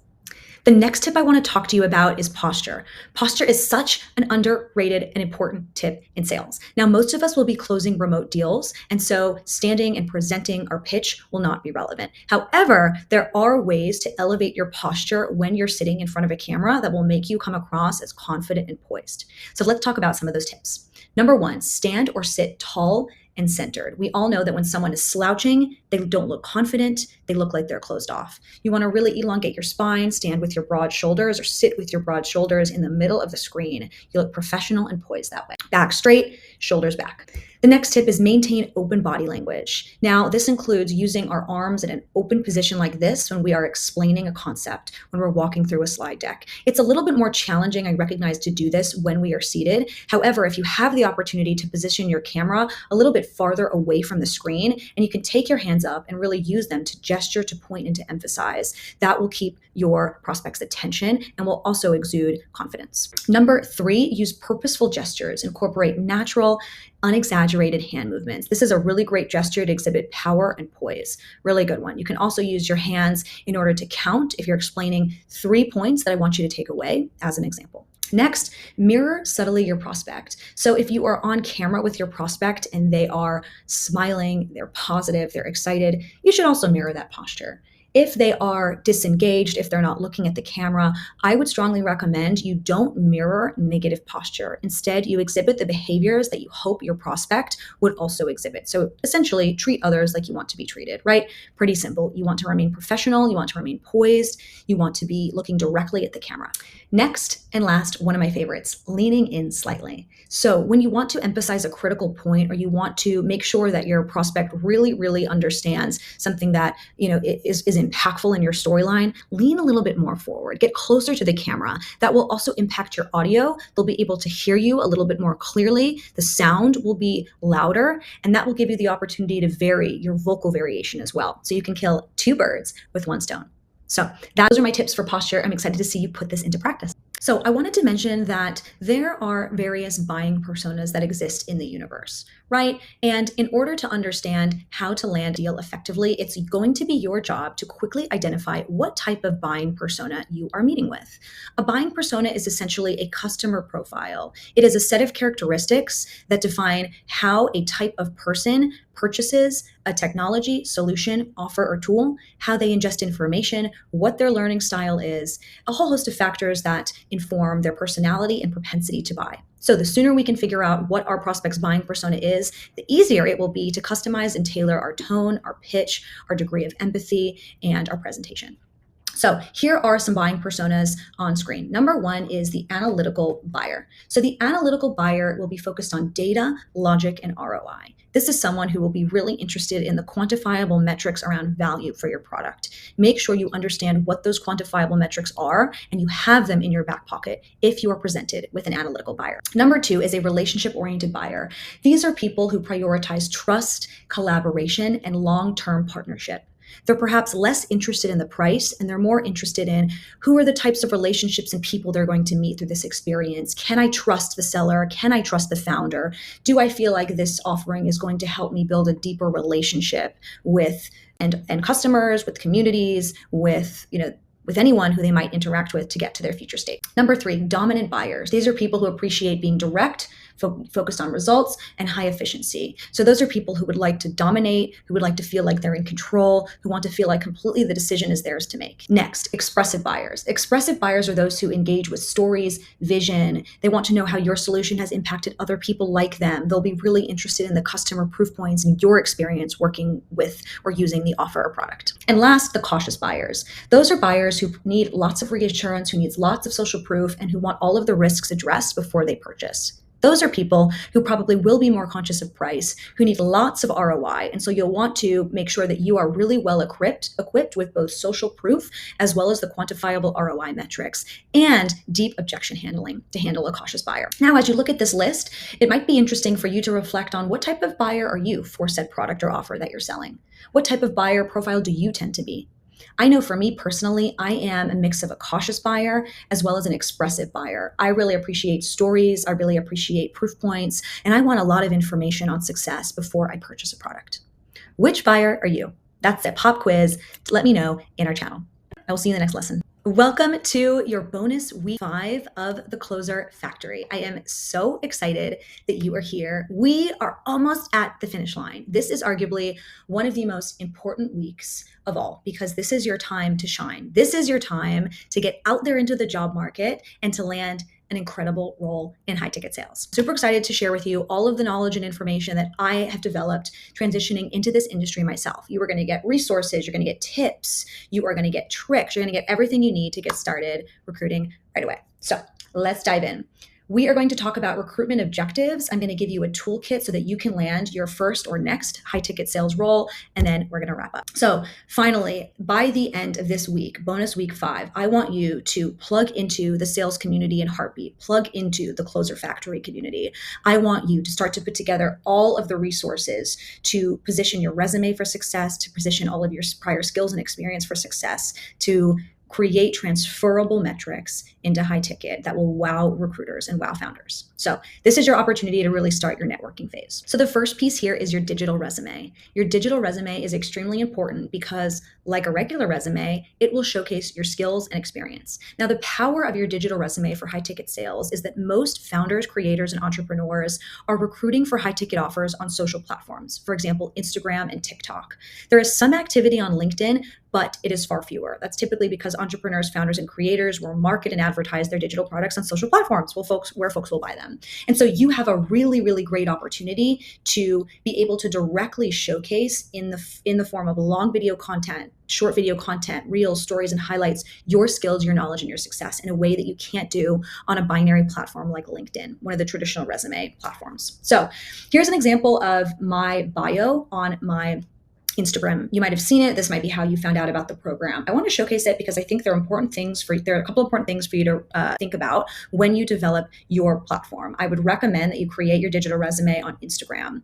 The next tip I want to talk to you about is posture. Posture is such an underrated and important tip in sales. Now, most of us will be closing remote deals, and so standing and presenting our pitch will not be relevant. However, there are ways to elevate your posture when you're sitting in front of a camera that will make you come across as confident and poised. So let's talk about some of those tips. Number one, stand or sit tall and centered. We all know that when someone is slouching, they don't look confident. They look like they're closed off. You want to really elongate your spine, stand with your broad shoulders or sit with your broad shoulders in the middle of the screen. You look professional and poised that way. Back straight, shoulders back. The next tip is maintain open body language. Now, this includes using our arms in an open position like this when we are explaining a concept, when we're walking through a slide deck. It's a little bit more challenging, I recognize, to do this when we are seated. However, if you have the opportunity to position your camera a little bit farther away from the screen, and you can take your hands up and really use them to gesture, to point, and to emphasize, that will keep your prospect's attention and will also exude confidence. Number three, use purposeful gestures. Incorporate natural, unexaggerated hand movements. This is a really great gesture to exhibit power and poise. Really good one. You can also use your hands in order to count if you're explaining 3 points that I want you to take away as an example. Next, mirror subtly your prospect. So if you are on camera with your prospect and they are smiling, they're positive, they're excited, you should also mirror that posture. If they are disengaged, if they're not looking at the camera, I would strongly recommend you don't mirror negative posture. Instead, you exhibit the behaviors that you hope your prospect would also exhibit. So essentially, treat others like you want to be treated, right? Pretty simple. You want to remain professional. You want to remain poised. You want to be looking directly at the camera. Next and last, one of my favorites, leaning in slightly. So when you want to emphasize a critical point or you want to make sure that your prospect really, really understands something that is impactful in your storyline, lean a little bit more forward, get closer to the camera. That will also impact your audio. They'll be able to hear you a little bit more clearly. The sound will be louder, and that will give you the opportunity to vary your vocal variation as well. So you can kill 2 birds with 1 stone. So those are my tips for posture. I'm excited to see you put this into practice. So I wanted to mention that there are various buying personas that exist in the universe, right? And in order to understand how to land a deal effectively, it's going to be your job to quickly identify what type of buying persona you are meeting with. A buying persona is essentially a customer profile. It is a set of characteristics that define how a type of person purchases a technology, solution, offer, or tool, how they ingest information, what their learning style is, a whole host of factors that inform their personality and propensity to buy. So the sooner we can figure out what our prospect's buying persona is, the easier it will be to customize and tailor our tone, our pitch, our degree of empathy, and our presentation. So here are some buying personas on screen. Number 1 is the analytical buyer. So the analytical buyer will be focused on data, logic, and ROI. This is someone who will be really interested in the quantifiable metrics around value for your product. Make sure you understand what those quantifiable metrics are and you have them in your back pocket if you are presented with an analytical buyer. Number 2 is a relationship-oriented buyer. These are people who prioritize trust, collaboration, and long-term partnership. They're perhaps less interested in the price and they're more interested in who are the types of relationships and people they're going to meet through this experience. Can I trust the seller? Can I trust the founder? Do I feel like this offering is going to help me build a deeper relationship with and customers, with communities, with anyone who they might interact with to get to their future state? Number 3, dominant buyers. These are people who appreciate being direct, focused on results and high efficiency. So those are people who would like to dominate, who would like to feel like they're in control, who want to feel like completely the decision is theirs to make. Next, expressive buyers. Expressive buyers are those who engage with stories, vision. They want to know how your solution has impacted other people like them. They'll be really interested in the customer proof points and your experience working with or using the offer or product. And last, the cautious buyers. Those are buyers who need lots of reassurance, who needs lots of social proof, and who want all of the risks addressed before they purchase. Those are people who probably will be more conscious of price, who need lots of ROI. And so you'll want to make sure that you are really well equipped with both social proof as well as the quantifiable ROI metrics and deep objection handling to handle a cautious buyer. Now, as you look at this list, it might be interesting for you to reflect on what type of buyer are you for said product or offer that you're selling? What type of buyer profile do you tend to be? I know for me personally, I am a mix of a cautious buyer as well as an expressive buyer. I really appreciate stories. I really appreciate proof points, and I want a lot of information on success before I purchase a product. Which buyer are you? That's a pop quiz. Let me know in our channel. I will see you in the next lesson. Welcome to your bonus week 5 of the Closer Factory. I am so excited that you are here. We are almost at the finish line. This is arguably one of the most important weeks of all because this is your time to shine. This is your time to get out there into the job market and to land an incredible role in high ticket sales. Super excited to share with you all of the knowledge and information that I have developed transitioning into this industry myself. You are going to get resources, you're going to get tips, you are going to get tricks, you're going to get everything you need to get started recruiting right away. So let's dive in. We are going to talk about recruitment objectives. I'm going to give you a toolkit so that you can land your first or next high ticket sales role, and then we're going to wrap up. So finally, by the end of this week, bonus week 5, I want you to plug into the sales community in Heartbeat, plug into the Closer Factory community. I want you to start to put together all of the resources to position your resume for success, to position all of your prior skills and experience for success, to create transferable metrics into high ticket that will wow recruiters and wow founders. So this is your opportunity to really start your networking phase. So the first piece here is your digital resume. Your digital resume is extremely important because, like a regular resume, it will showcase your skills and experience. Now, the power of your digital resume for high ticket sales is that most founders, creators, and entrepreneurs are recruiting for high ticket offers on social platforms. For example, Instagram and TikTok. There is some activity on LinkedIn, but it is far fewer. That's typically because entrepreneurs, founders, and creators will market and advertise their digital products on social platforms where folks will buy them. And so you have a really, really great opportunity to be able to directly showcase in the form of long video content, short video content, reels, stories, and highlights your skills, your knowledge, and your success in a way that you can't do on a binary platform like LinkedIn, one of the traditional resume platforms. So here's an example of my bio on my Instagram. You might have seen it. This might be how you found out about the program. I want to showcase it because I think there are a couple important things for you to think about when you develop your platform. I would recommend that you create your digital resume on Instagram.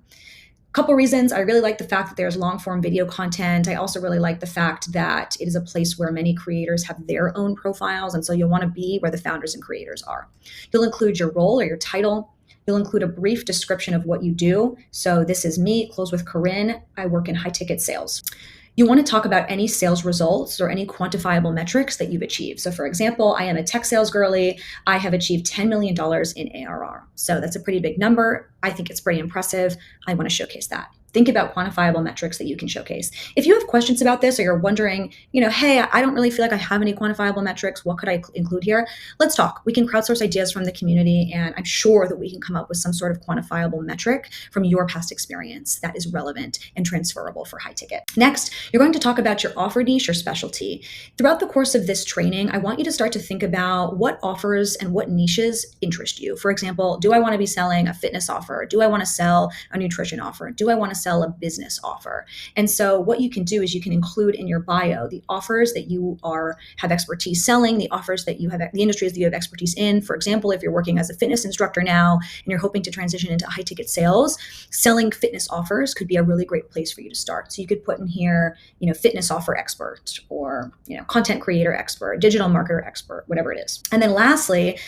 Couple reasons. I really like the fact that there's long form video content. I also really like the fact that it is a place where many creators have their own profiles. And so you'll want to be where the founders and creators are. You'll include your role or your title. You'll include a brief description of what you do. So this is me, Close with Corinne. I work in high ticket sales. You want to talk about any sales results or any quantifiable metrics that you've achieved. So for example, I am a tech sales girly. I have achieved $10 million in ARR. So that's a pretty big number. I think it's pretty impressive. I want to showcase that. Think about quantifiable metrics that you can showcase. If you have questions about this or you're wondering, hey, I don't really feel like I have any quantifiable metrics. What could I include here? Let's talk. We can crowdsource ideas from the community, and I'm sure that we can come up with some sort of quantifiable metric from your past experience that is relevant and transferable for high ticket. Next, you're going to talk about your offer niche or specialty. Throughout the course of this training, I want you to start to think about what offers and what niches interest you. For example, do I want to be selling a fitness offer? Do I want to sell a nutrition offer? Do I want to sell a business offer? And so what you can do is you can include in your bio the offers that you have expertise selling, the offers that you have, the industries that you have expertise in. For example, if you're working as a fitness instructor now and you're hoping to transition into high ticket sales, selling fitness offers could be a really great place for you to start. So you could put in here, fitness offer expert or, content creator expert, digital marketer expert, whatever it is. And then lastly,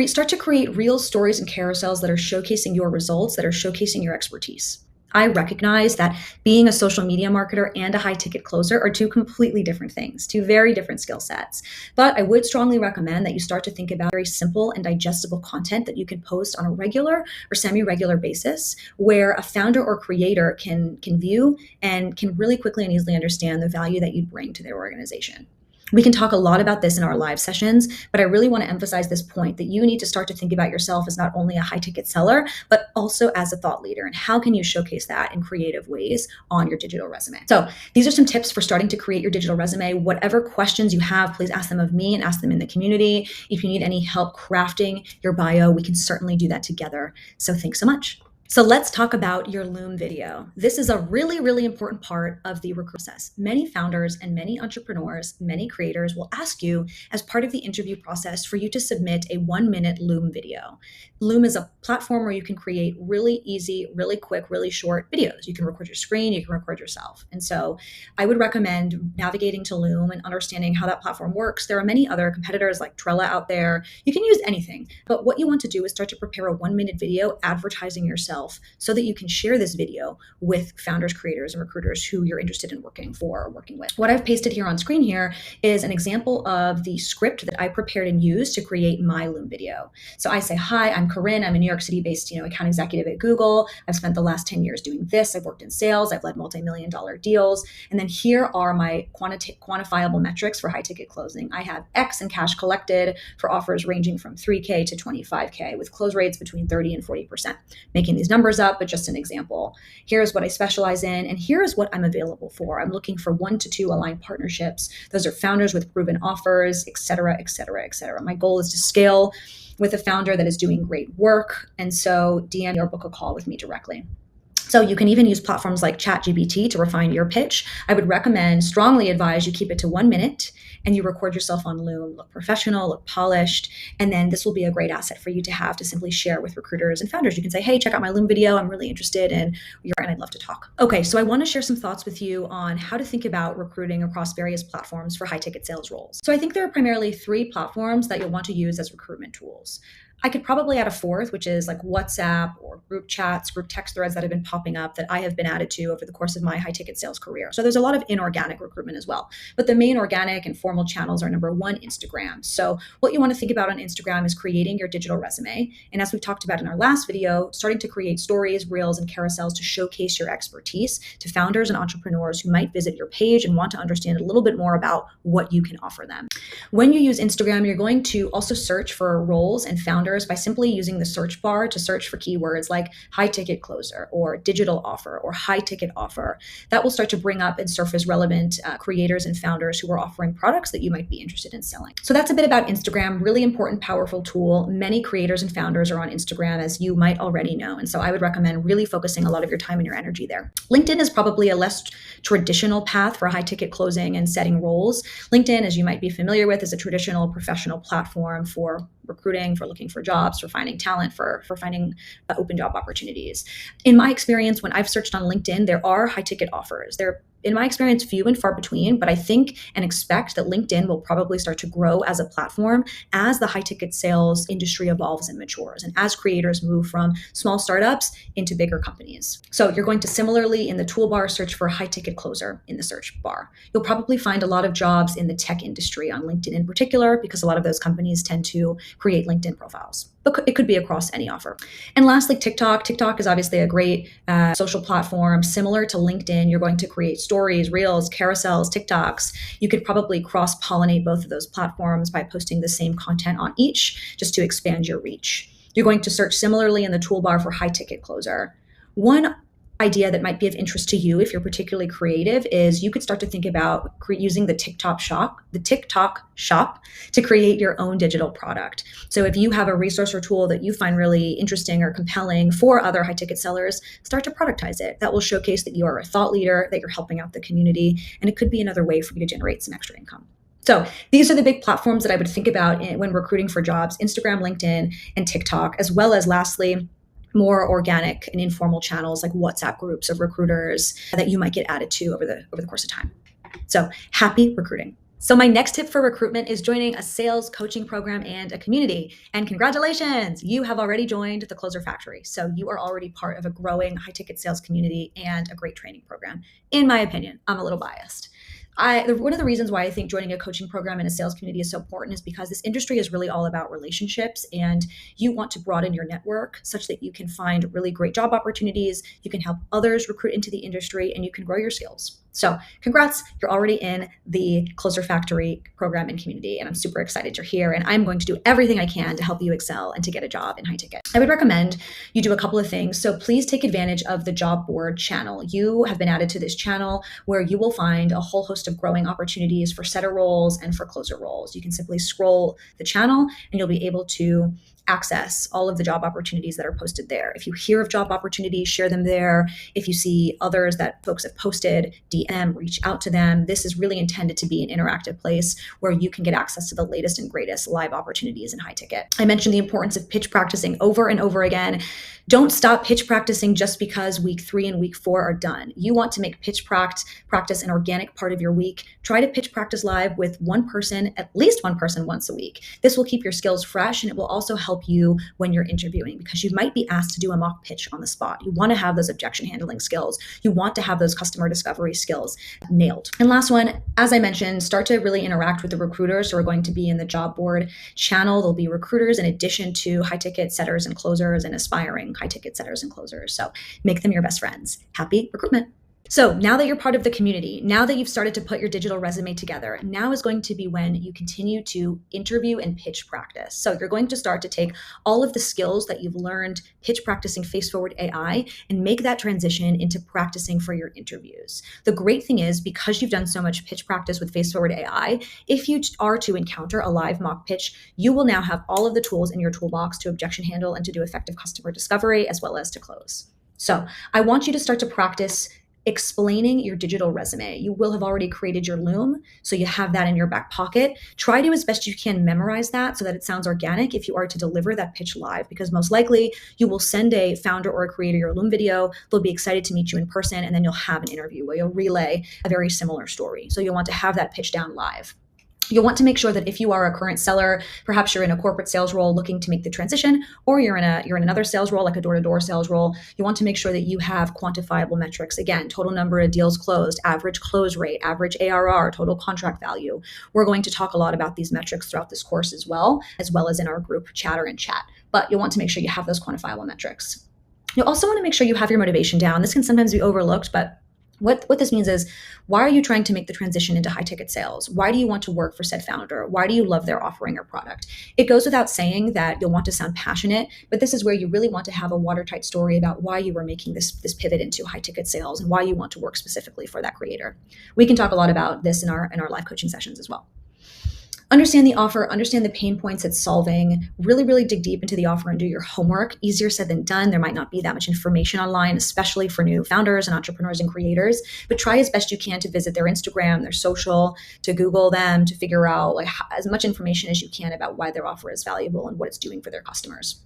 start to create real stories and carousels that are showcasing your results, that are showcasing your expertise. I recognize that being a social media marketer and a high ticket closer are two completely different things, two very different skill sets. But I would strongly recommend that you start to think about very simple and digestible content that you can post on a regular or semi-regular basis, where a founder or creator can view and can really quickly and easily understand the value that you bring to their organization. We can talk a lot about this in our live sessions, but I really want to emphasize this point that you need to start to think about yourself as not only a high ticket seller, but also as a thought leader. And how can you showcase that in creative ways on your digital resume? So these are some tips for starting to create your digital resume. Whatever questions you have, please ask them of me and ask them in the community. If you need any help crafting your bio, we can certainly do that together. So thanks so much. So let's talk about your Loom video. This is a really, really important part of the recruitment process. Many founders and many entrepreneurs, many creators will ask you as part of the interview process for you to submit a 1-minute Loom video. Loom is a platform where you can create really easy, really quick, really short videos. You can record your screen, you can record yourself. And so I would recommend navigating to Loom and understanding how that platform works. There are many other competitors like Trello out there. You can use anything, but what you want to do is start to prepare a 1-minute video advertising yourself so that you can share this video with founders, creators, and recruiters who you're interested in working for or working with. What I've pasted here on screen here is an example of the script that I prepared and used to create my Loom video. So I say, hi, I'm Corinne. I'm a New York City-based, account executive at Google. I've spent the last 10 years doing this. I've worked in sales. I've led multi-million-dollar deals. And then here are my quantifiable metrics for high ticket closing. I have X in cash collected for offers ranging from 3K to 25K with close rates between 30 and 40%. Making these numbers up, but just an example. Here's what I specialize in, and here's what I'm available for. I'm looking for 1 to 2 aligned partnerships. Those are founders with proven offers, et cetera, et cetera, et cetera. My goal is to scale with a founder that is doing great work. And so DM or book a call with me directly. So you can even use platforms like ChatGPT to refine your pitch. I would strongly advise you keep it to 1 minute and you record yourself on Loom, look professional, look polished. And then this will be a great asset for you to have to simply share with recruiters and founders. You can say, hey, check out my Loom video. I'm really interested and I'd love to talk. Okay, so I want to share some thoughts with you on how to think about recruiting across various platforms for high ticket sales roles. So I think there are primarily 3 platforms that you'll want to use as recruitment tools. I could probably add a 4th, which is like WhatsApp or group chats, group text threads that have been popping up that I have been added to over the course of my high ticket sales career. So there's a lot of inorganic recruitment as well. But the main organic and formal channels are number 1, Instagram. So what you want to think about on Instagram is creating your digital resume. And as we talked about in our last video, starting to create stories, reels, and carousels to showcase your expertise to founders and entrepreneurs who might visit your page and want to understand a little bit more about what you can offer them. When you use Instagram, you're going to also search for roles and founders by simply using the search bar to search for keywords like high ticket closer or digital offer or high ticket offer. That will start to bring up and surface relevant creators and founders who are offering products that you might be interested in selling. So that's a bit about Instagram, really important, powerful tool. Many creators and founders are on Instagram, as you might already know. And so I would recommend really focusing a lot of your time and your energy there. LinkedIn is probably a less traditional path for high ticket closing and setting roles. LinkedIn, as you might be familiar with, is a traditional professional platform for recruiting, for looking for jobs, for finding talent, for finding open job opportunities. In my experience, when I've searched on LinkedIn, there are high ticket offers. They're, in my experience, few and far between, but I think and expect that LinkedIn will probably start to grow as a platform as the high ticket sales industry evolves and matures, and as creators move from small startups into bigger companies. So you're going to similarly in the toolbar search for high ticket closer in the search bar. You'll probably find a lot of jobs in the tech industry on LinkedIn in particular, because a lot of those companies tend to create LinkedIn profiles. But it could be across any offer. And lastly, TikTok. TikTok is obviously a great social platform. Similar to LinkedIn, you're going to create stories, reels, carousels, TikToks. You could probably cross-pollinate both of those platforms by posting the same content on each, just to expand your reach. You're going to search similarly in the toolbar for high ticket closer. One idea that might be of interest to you if you're particularly creative is you could start to think about using the TikTok shop to create your own digital product. So if you have a resource or tool that you find really interesting or compelling for other high ticket sellers, start to productize it. That will showcase that you are a thought leader, that you're helping out the community, and it could be another way for you to generate some extra income. So these are the big platforms that I would think about when recruiting for jobs: Instagram, LinkedIn, and TikTok, as well as lastly, more organic and informal channels like WhatsApp groups of recruiters that you might get added to over the course of time. So happy recruiting. So my next tip for recruitment is joining a sales coaching program and a community. And congratulations, you have already joined the Closer Factory. So you are already part of a growing high ticket sales community and a great training program. In my opinion, I'm a little biased. One of the reasons why I think joining a coaching program and a sales community is so important is because this industry is really all about relationships, and you want to broaden your network such that you can find really great job opportunities, you can help others recruit into the industry, and you can grow your skills. So congrats, you're already in the Closer Factory program and community, and I'm super excited you're here, and I'm going to do everything I can to help you excel and to get a job in high ticket. I would recommend you do a couple of things. So please take advantage of the job board channel. You have been added to this channel where you will find a whole host of growing opportunities for setter roles and for closer roles. You can simply scroll the channel and you'll be able to access all of the job opportunities that are posted there. If you hear of job opportunities, share them there. If you see others that folks have posted, DM, reach out to them. This is really intended to be an interactive place where you can get access to the latest and greatest live opportunities in high ticket. I mentioned the importance of pitch practicing over and over again. Don't stop pitch practicing just because week 3 and week 4 are done. You want to make pitch practice an organic part of your week. Try to pitch practice live with one person, at least one person once a week. This will keep your skills fresh, and it will also help you when you're interviewing, because you might be asked to do a mock pitch on the spot. You want to have those objection handling skills. You want to have those customer discovery skills nailed. And last one, as I mentioned, start to really interact with the recruiters who are going to be in the job board channel. There'll be recruiters in addition to high ticket setters and closers and aspiring high ticket setters and closers. So make them your best friends. Happy recruitment. So now that you're part of the community, now that you've started to put your digital resume together, now is going to be when you continue to interview and pitch practice. So you're going to start to take all of the skills that you've learned pitch practicing face forward AI and make that transition into practicing for your interviews. The great thing is, because you've done so much pitch practice with face forward AI, if you are to encounter a live mock pitch, you will now have all of the tools in your toolbox to objection handle and to do effective customer discovery as well as to close. So I want you to start to practice explaining your digital resume. You will have already created your Loom, so you have that in your back pocket. Try to, as best you can, memorize that so that it sounds organic if you are to deliver that pitch live, because most likely you will send a founder or a creator your Loom video. They'll be excited to meet you in person, and then you'll have an interview where you'll relay a very similar story. So you'll want to have that pitch down live. You'll want to make sure that if you are a current seller, perhaps you're in a corporate sales role looking to make the transition, or you're in another sales role, like a door-to-door sales role, you want to make sure that you have quantifiable metrics. Again, total number of deals closed, average close rate, average ARR, total contract value. We're going to talk a lot about these metrics throughout this course as well as in our group chatter and chat. But you'll want to make sure you have those quantifiable metrics. You'll also want to make sure you have your motivation down. This can sometimes be overlooked, but what this means is, why are you trying to make the transition into high ticket sales? Why do you want to work for said founder? Why do you love their offering or product? It goes without saying that you'll want to sound passionate, but this is where you really want to have a watertight story about why you were making this pivot into high ticket sales and why you want to work specifically for that creator. We can talk a lot about this in our live coaching sessions as well. Understand the offer, understand the pain points it's solving, really dig deep into the offer and do your homework. Easier said than done. There might not be that much information online, especially for new founders and entrepreneurs and creators, but try as best you can to visit their Instagram, their social, to Google them, to figure out as much information as you can about why their offer is valuable and what it's doing for their customers.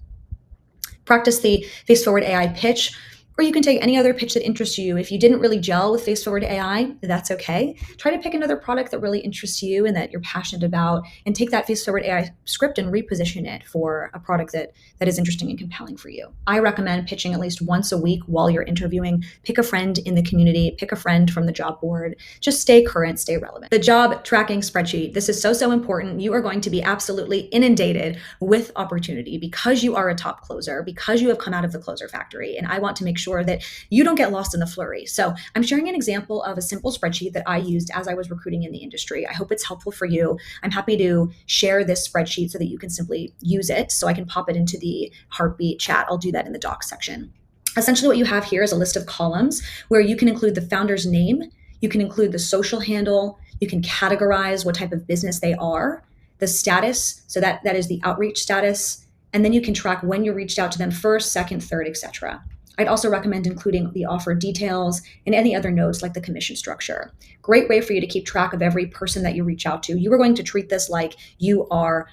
Practice the face forward AI pitch. Or you can take any other pitch that interests you. If you didn't really gel with face forward AI, that's okay. Try to pick another product that really interests you and that you're passionate about, and take that face forward AI script and reposition it for a product that is interesting and compelling for you. I recommend pitching at least once a week while you're interviewing. Pick a friend in the community, pick a friend from the job board. Just stay current, stay relevant. The job tracking spreadsheet. This is so important. You are going to be absolutely inundated with opportunity because you are a top closer, because you have come out of the Closer Factory. And I want to make sure that you don't get lost in the flurry. So I'm sharing an example of a simple spreadsheet that I used as I was recruiting in the industry. I hope it's helpful for you. I'm happy to share this spreadsheet so that you can simply use it. So I can pop it into the Heartbeat chat. I'll do that in the docs section. Essentially what you have here is a list of columns where you can include the founder's name, you can include the social handle, you can categorize what type of business they are, the status, so that is the outreach status, and then you can track when you reached out to them first, second, third, etc. I'd also recommend including the offer details and any other notes like the commission structure. Great way for you to keep track of every person that you reach out to. You are going to treat this like you are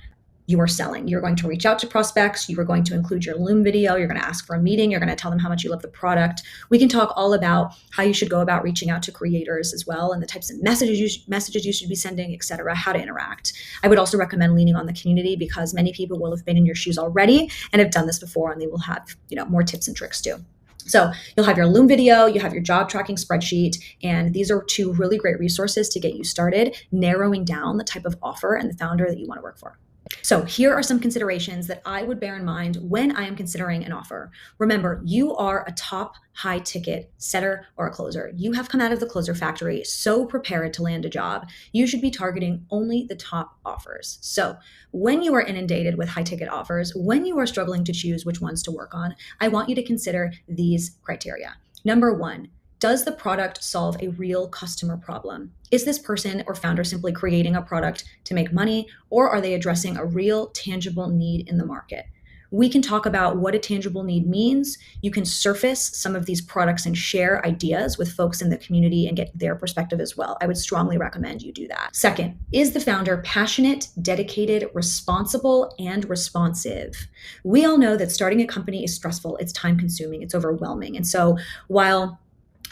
you are selling. You're going to reach out to prospects. You are going to include your Loom video. You're going to ask for a meeting. You're going to tell them how much you love the product. We can talk all about how you should go about reaching out to creators as well, and the types of messages you should be sending, etc., how to interact. I would also recommend leaning on the community because many people will have been in your shoes already and have done this before, and they will have, more tips and tricks too. So you'll have your Loom video, you have your job tracking spreadsheet, and these are two really great resources to get you started narrowing down the type of offer and the founder that you want to work for. So here are some considerations that I would bear in mind when I am considering an offer. Remember, you are a top high ticket setter or a closer. You have come out of the closer factory so prepared to land a job. You should be targeting only the top offers. So when you are inundated with high ticket offers, when you are struggling to choose which ones to work on, I want you to consider these criteria. Number one, does the product solve a real customer problem? Is this person or founder simply creating a product to make money, or are they addressing a real tangible need in the market? We can talk about what a tangible need means. You can surface some of these products and share ideas with folks in the community and get their perspective as well. I would strongly recommend you do that. Second, is the founder passionate, dedicated, responsible, and responsive? We all know that starting a company is stressful, it's time consuming, it's overwhelming. And so while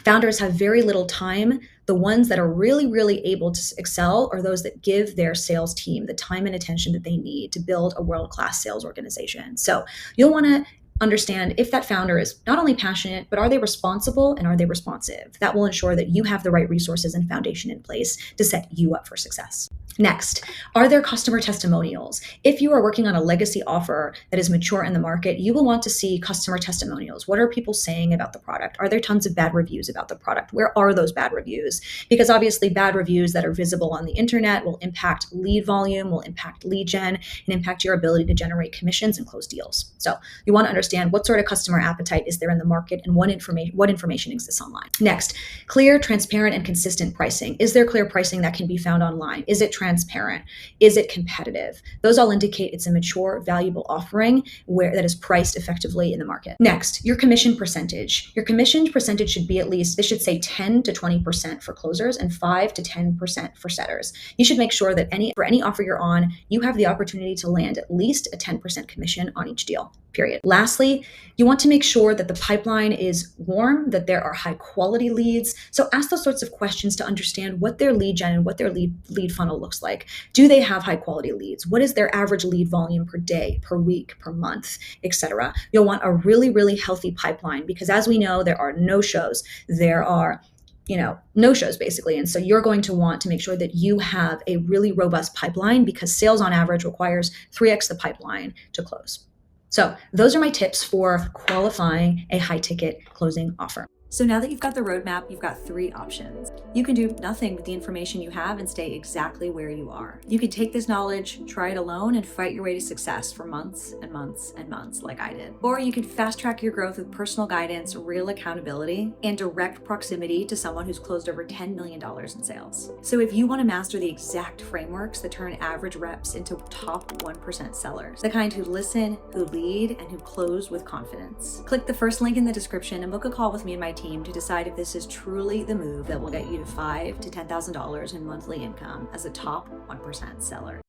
founders have very little time, the ones that are really, really able to excel are those that give their sales team the time and attention that they need to build a world-class sales organization. So you'll want to understand if that founder is not only passionate, but are they responsible and are they responsive? That will ensure that you have the right resources and foundation in place to set you up for success. Next, are there customer testimonials? If you are working on a legacy offer that is mature in the market, you will want to see customer testimonials. What are people saying about the product? Are there tons of bad reviews about the product? Where are those bad reviews? Because obviously bad reviews that are visible on the internet will impact lead volume, will impact lead gen, and impact your ability to generate commissions and close deals. So you want to understand what sort of customer appetite is there in the market and what information exists online. Next, clear, transparent, and consistent pricing. Is there clear pricing that can be found online? Is it transparent? Is it competitive? Those all indicate it's a mature, valuable offering that is priced effectively in the market. Next, your commission percentage. Your commission percentage should be this should say 10 to 20% for closers and 5 to 10% for setters. You should make sure that for any offer you're on, you have the opportunity to land at least a 10% commission on each deal, period. Lastly, you want to make sure that the pipeline is warm, that there are high quality leads. So ask those sorts of questions to understand what their lead gen and what their lead funnel looks like. Do they have high quality leads? What is their average lead volume per day, per week, per month, etc.? You'll want a really, really healthy pipeline because as we know, there are no-shows. There are no-shows basically. And so you're going to want to make sure that you have a really robust pipeline because sales on average requires 3x the pipeline to close. So those are my tips for qualifying a high ticket closing offer. So now that you've got the roadmap, you've got three options. You can do nothing with the information you have and stay exactly where you are. You can take this knowledge, try it alone, and fight your way to success for months and months and months like I did. Or you can fast track your growth with personal guidance, real accountability, and direct proximity to someone who's closed over $10 million in sales. So if you want to master the exact frameworks that turn average reps into top 1% sellers, the kind who listen, who lead, and who close with confidence, click the first link in the description and book a call with me and my team to decide if this is truly the move that will get you to $5,000 to $10,000 in monthly income as a top 1% seller.